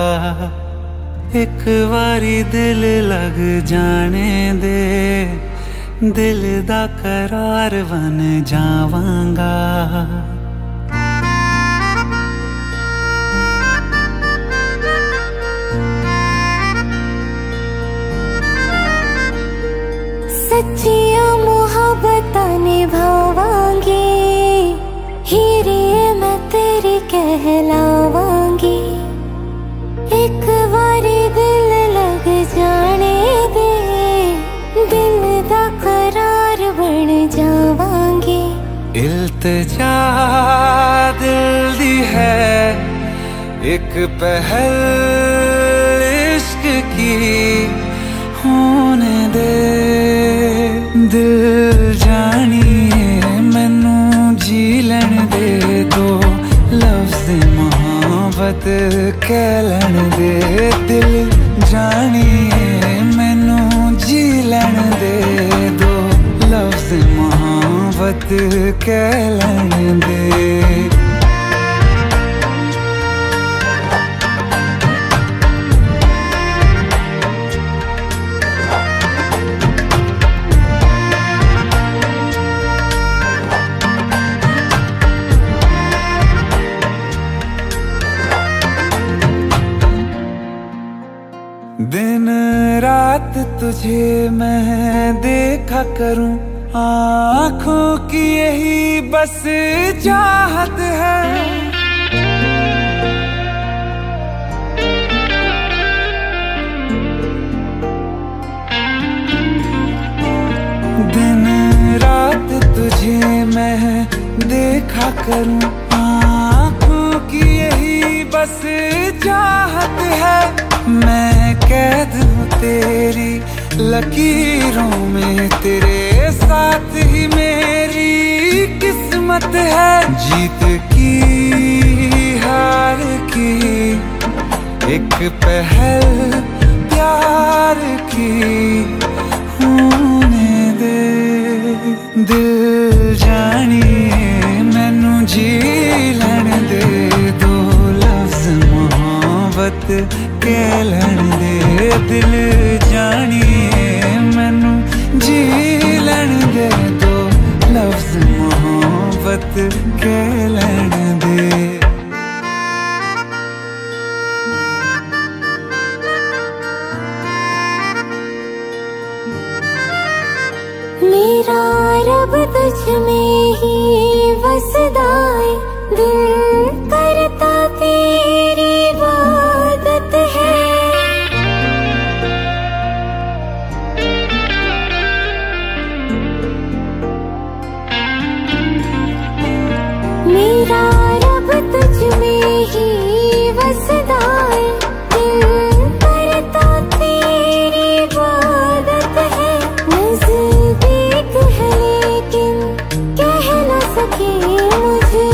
एक बारी दिल लग जाने दे, दिल दा करार बन जावांगा। सच्चिया मोहब्बतां निभावांगी, हीरे मैं तेरी कहलावांगी। एक बारी दिल लग जाने दे, दिल दा करार बन जावांगी। इल्तिजा दिल दी है एक पहल इश्क की, होने दे दिल जानिए मैनू जी लैन दे। दो लफ्ज़ मोहब्बत कह लैन दे, दिल जानिए मैनू जी लैन दे। दो लफ्ज़ मोहब्बत कह लैन दे। दिन रात तुझे मैं देखा करूं, आँखों की यही बस चाहत है। दिन रात तुझे मैं देखा करूं, आँखों की यही बस चाहत है। मैं कैद हूँ तेरी लकीरों में, तेरे साथ ही मेरी किस्मत है। जीत की हार की एक पहल प्यार की, होने दे दिल जानिए मैनू जी लैन दे। दो लफ्ज़ मोहब्बत कह लैन दे, दिल जानिए मैनू जी लैन दे। दो लफ्ज़ मोहब्बत कह लैन दे। मेरा रब तुझ में ही वसदा है, दिल करता तेरी इबादत है। मेरा रब तुझ में ही वसदा है, दिल करता तेरी इबादत है। नज़दीक है लेकिन कह न सके मुझे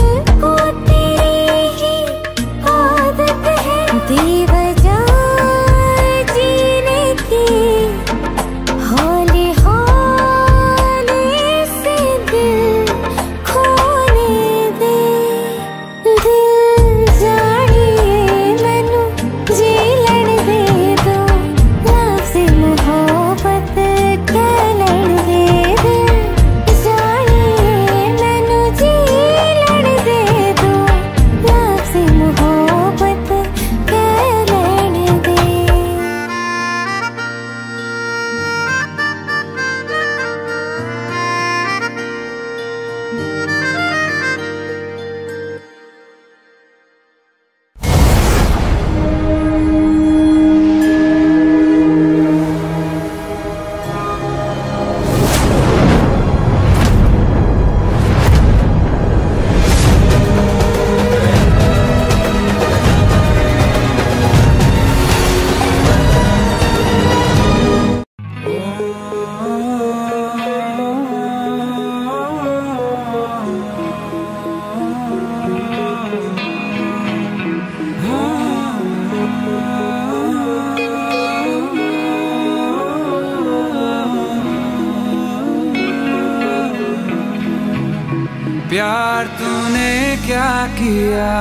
प्यार तूने क्या किया,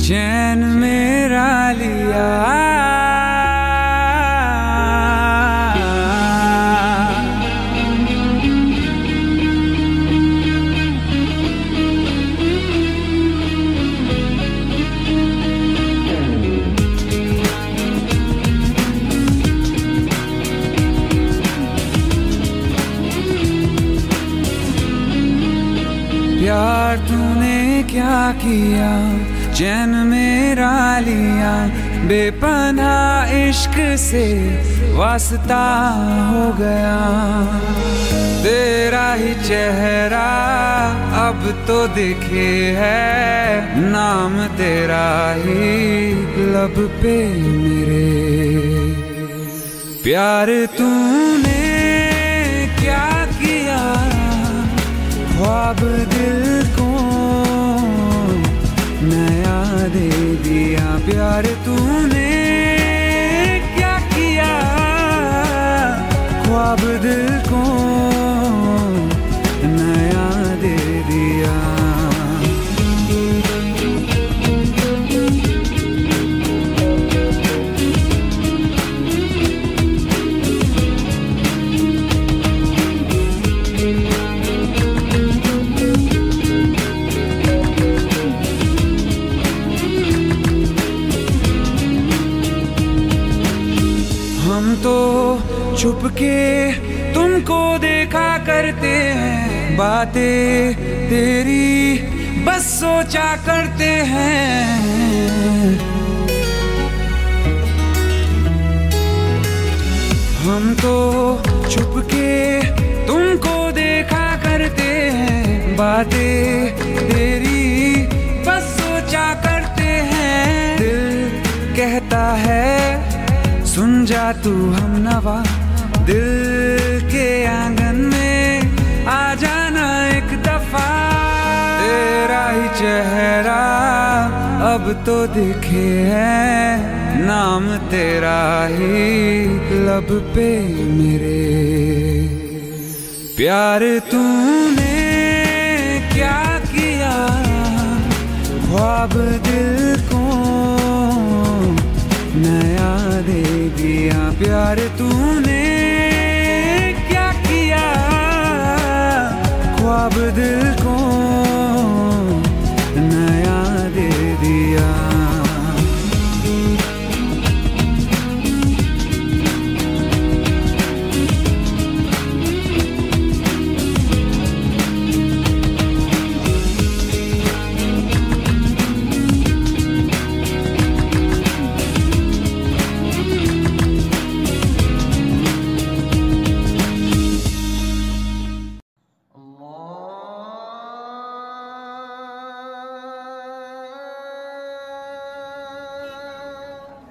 चैन मेरा लिया। प्यार तूने क्या किया, चैन मेरा लिया। बेपनाह इश्क से वास्ता हो गया, तेरा ही चेहरा अब तो दिखे है, नाम तेरा ही लब पे मेरे। प्यार तूने क्या किया, ख्वाब दिल को नया दे दिया। प्यार तूने क्या किया, ख्वाब दिल को नया दे दिया। हम तो छुपके तुमको देखा करते हैं, बातें तेरी बस सोचा करते हैं। हम तो छुपके तुमको देखा करते हैं, बातें तेरी बस सोचा करते हैं। दिल कहता है सुन जा तू हमनवा, दिल के आंगन में आ जाना एक दफा। तेरा ही चेहरा अब तो दिखे है, नाम तेरा ही लब पे मेरे। प्यार तूने क्या किया, ख्वाब दिल को नया दे दिया। प्यार तूने क्या किया, ख्वाब दिल को नया दे दिया।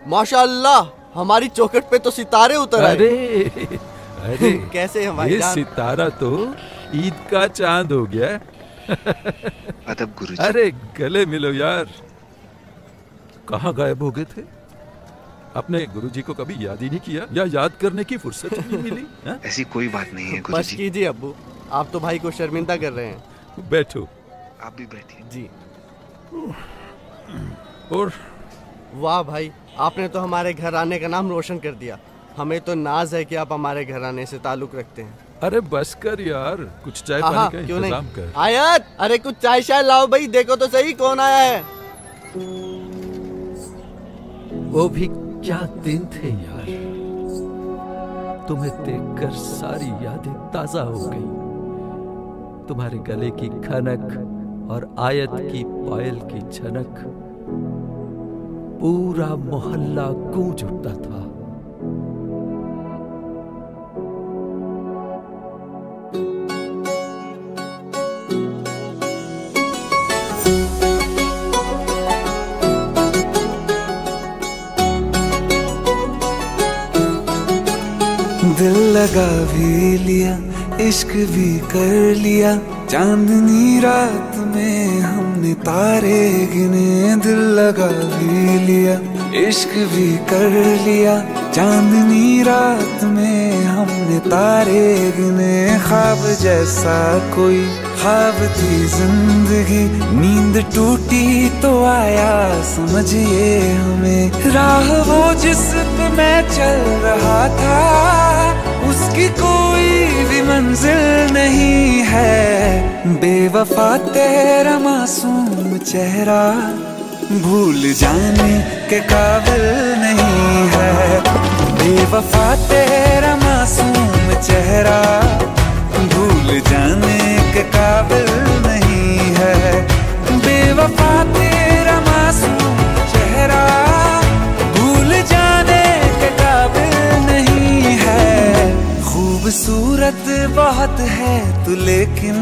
माशाअल्लाह, हमारी चौखट पे तो सितारे उतर आए। अरे कैसे हमारी ये सितारा तो ईद का चांद हो गया। अदब गुरुजी। अरे गले मिलो यार, कहाँ गायब हो गए थे? अपने गुरुजी को कभी याद ही नहीं किया, या याद करने की फुर्सत ही नहीं मिली? ऐसी कोई बात नहीं है बस गुरुजी। कीजिए अब्बू, आप तो भाई को शर्मिंदा कर रहे हैं। बैठो। आप भी बैठिए जी। और वाह भाई, आपने तो हमारे घराने का नाम रोशन कर दिया। हमें तो नाज है कि आप हमारे घराने से ताल्लुक रखते हैं। अरे बस कर यार, कुछ चाय पानी का क्यों इंतजाम नहीं? कर। आयत, अरे कुछ चाय शाय लाओ भाई, देखो तो सही कौन आया है। वो भी क्या दिन थे यार, तुम्हें देखकर सारी यादें ताजा हो गई। तुम्हारे गले की खनक और आयत की पायल की झनक, पूरा मोहल्ला गूंज उठता था। दिल लगा भी लिया, इश्क भी कर लिया, चांदनी रात में हमने तारे गिने, दिल लगा भी लिया। इश्क भी कर लिया, चांदनी रात में हमने तारे गिने। ख्वाब जैसा कोई ख्वाब थी जिंदगी, नींद टूटी तो आया समझिए हमें। राह वो जिस पे मैं चल रहा था, उसकी कोई भी मंजिल नहीं है। बेवफा तेरा मासूम चेहरा भूल जाने के काबिल नहीं है। बेवफा तेरा मासूम चेहरा भूल जाने के काबिल नहीं है। बेवफा तेरा मासूम चेहरा भूल जाने के काबिल नहीं है। खूबसूरत बहुत है तू लेकिन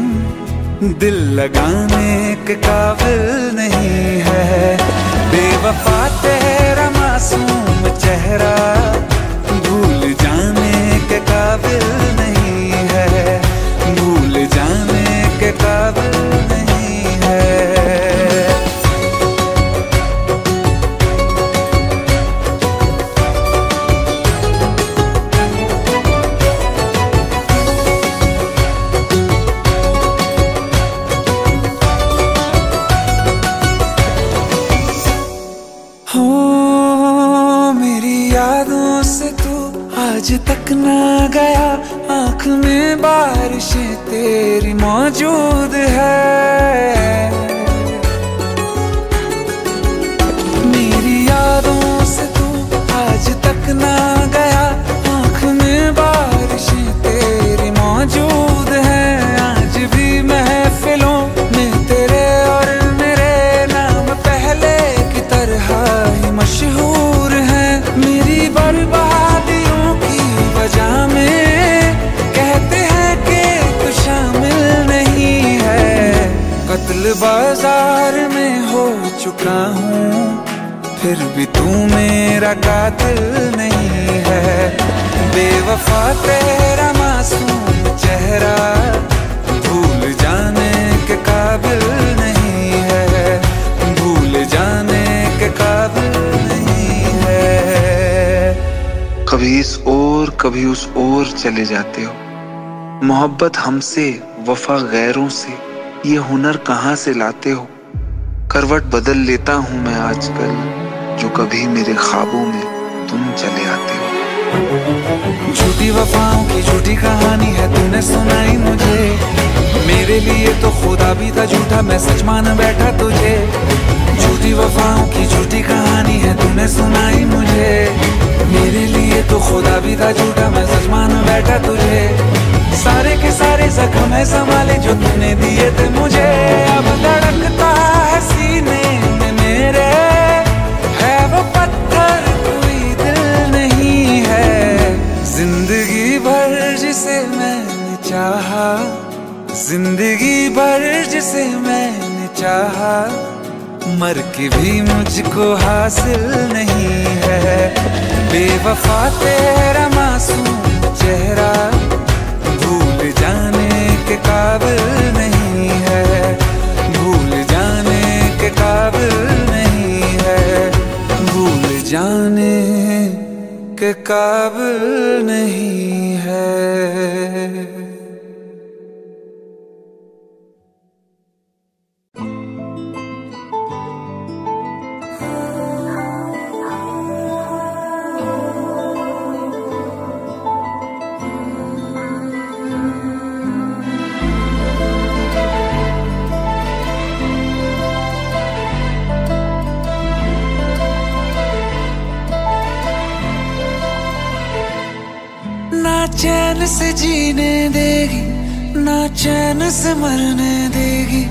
दिल लगाने के काबिल नहीं है। बेवफा तेरा मासूम चेहरा भूल जाने के काबिल नहीं है। भूल जाने के काबिल नहीं है। आज तक ना गया, आँख में बारिशें तेरी मौजूद है। मेरी यादों से तू आज तक ना गया, आँख में बारिशें तेरी मौजूद है। आज भी महफिलों में तेरे और मेरे नाम पहले की तरह ही मशहूर है। मेरी बर्बादियों वजह में कहते हैं कि तू शामिल नहीं है। कत्ल बाजार में हो चुका हूँ, फिर भी तू मेरा कातिल नहीं है। बेवफा तेरा मासूम चेहरा भूल जाने के काबिल नहीं है। भूल जाने के काबिल नहीं है। कभी इस ओर कभी उस ओर चले जाते हो। मोहब्बत हमसे, वफा गैरों से, ये हुनर कहाँ से लाते हो। करवट बदल लेता हूँ मैं आजकल, जो कभी मेरे ख्वाबों में तुम चले आते हो। झूठी वफाओं की झूठी कहानी है तूने सुनाई मुझे। मेरे लिए तो खुदा भी था झूठा, मैं सच मान बैठा तुझे। झूठी वफाओं की झूठी कहानी है तूने सुनाई मुझे। मेरे लिए तो खुदा भी था झूठा, मैं सच मान बैठा तुझे। सारे के सारे जख्म है संभाले जो तूने दिए थे मुझे। अब धड़कता है सीने में मेरे, है वो पत्थर कोई दिल नहीं है। जिंदगी भर जिसे मैंने चाहा, जिंदगी भर जिसे मैंने चाहा, मर के भी मुझको हासिल नहीं है। बेवफा तेरा मासूम चेहरा भूल जाने के काबिल नहीं है। भूल जाने के काबिल नहीं है। भूल जाने के काबिल नहीं है। ना चैन से जीने देगी, ना चैन से मरने देगी।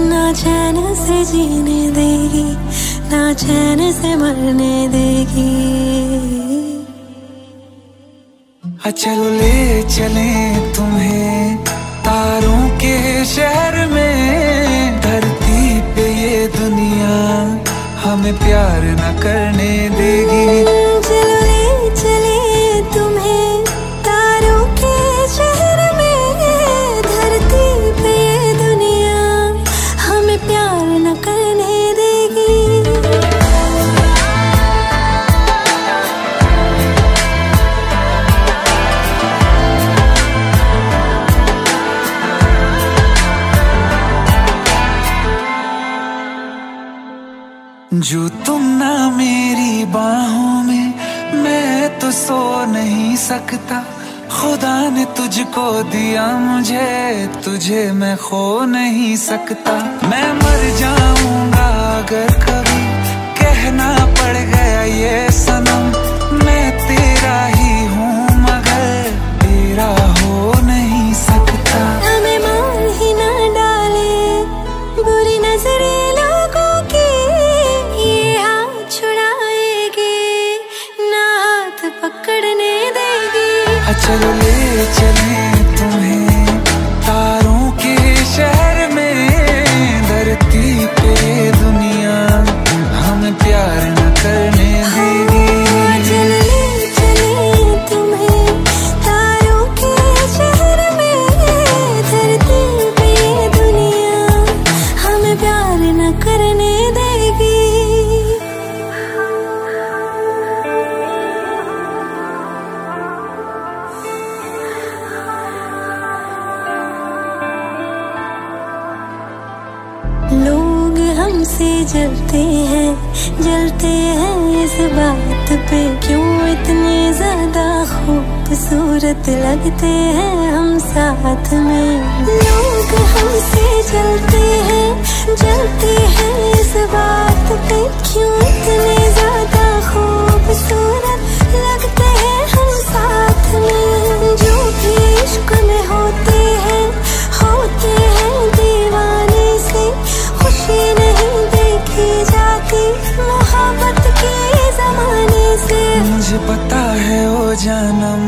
ना चैन से जीने देगी, ना चैन से मरने देगी। चलो ले चले तुम्हें तारों के शहर में। धरती पे ये दुनिया हमें प्यार न करने देगी। चलो ले चले तुम्हें तारों के शहर में। जो तुम ना मेरी बाहों में, मैं तो सो नहीं सकता। खुदा ने तुझको दिया मुझे, तुझे मैं खो नहीं सकता। मैं मर जाऊंगा अगर कभी कहना पड़ गया ये सनम, मैं तेरा ही हूँ मगर तेरा हो नहीं सकता। हमें मार ही ना डाले बुरी नजरें लोगों की, ये हाथ छुड़ाएगी ना हाथ पकड़ने देगी। चलो ले चले तुम्हें तारों के शहर में, धरती पे दुनिया हमें प्यार न करने देगी। चलो ले चले तुम्हें तारों के शहर में, धरती पे दुनिया हमें प्यार न करने देगी। लोग हमसे जलते हैं इस बात पे, क्यों इतने ज्यादा खूबसूरत लगते हैं हम साथ में। लोग हमसे जलते हैं इस बात पे, क्यों इतने ज्यादा खूबसूरत लगते हैं हम साथ में। जो भी इश्क में होते हैं दीवाने से, खुशी नहीं देखी जाती मोहब्बत के जमाने से। मुझे पता है ओ जानम,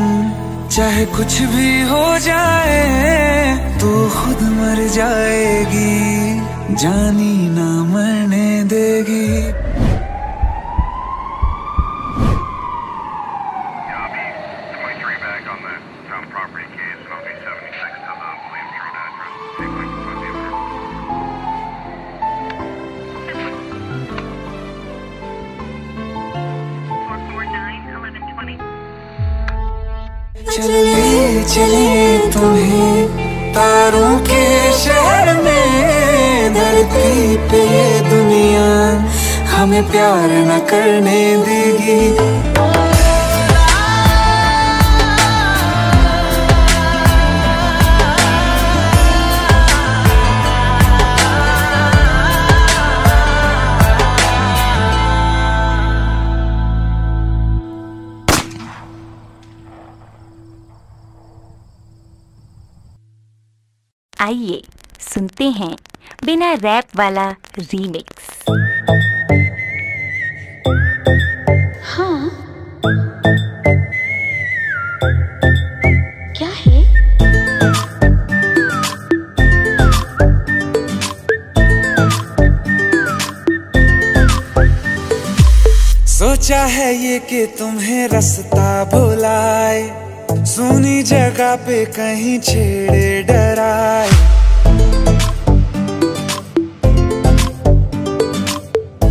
चाहे कुछ भी हो जाए तू खुद मर जाएगी, जानी ना मरने देगी। चले चले तुम्हें तारों के शहर में, धरती पे दुनिया हमें प्यार न करने देगी। आइए सुनते हैं बिना रैप वाला रीमिक्स। हाँ क्या है? सोचा है ये कि तुम्हें रास्ता भुलाए, सुनी जगह पे कहीं छेड़े डराए।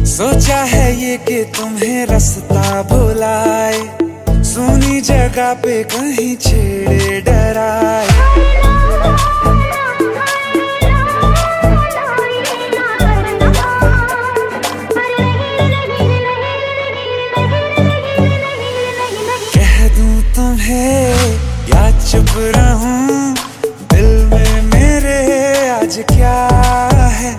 सोचा है ये कि तुम्हें रास्ता भुलाए, सुनी जगह पे कहीं छेड़े डराए। कह दूं तुम्हें या चुप रहूं, दिल में मेरे आज क्या है?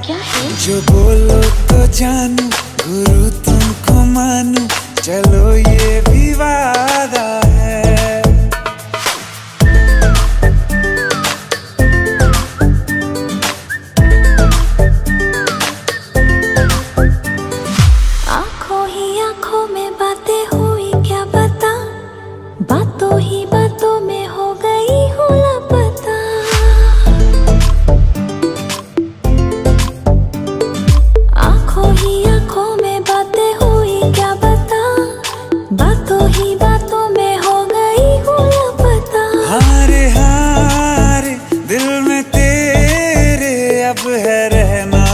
जो बोलो तो जानू, गुरु तुमको मानू, चलो ये भी वादा है। आंखों ही आंखों में बातें हुई क्या बता, बातों ही बातों में हो गई हूँ लापता। आंखों ही आंखों में बातें हुई क्या बता, बातों ही बातों में हो गई हूँ लापता। हारे हारे दिल में तेरे अब है रहना,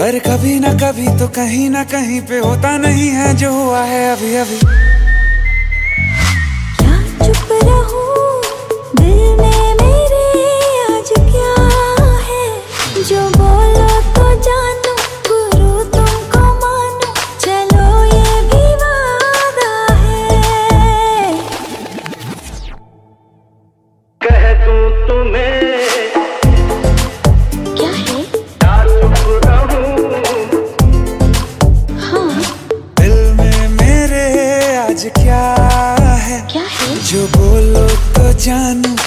और कभी ना कभी तो कहीं ना कहीं पे होता नहीं है जो हुआ है अभी अभी। चुप रहूं, दिल में मेरे आज क्या है? जो बोलो तो जानू, गुरु तुमको जानू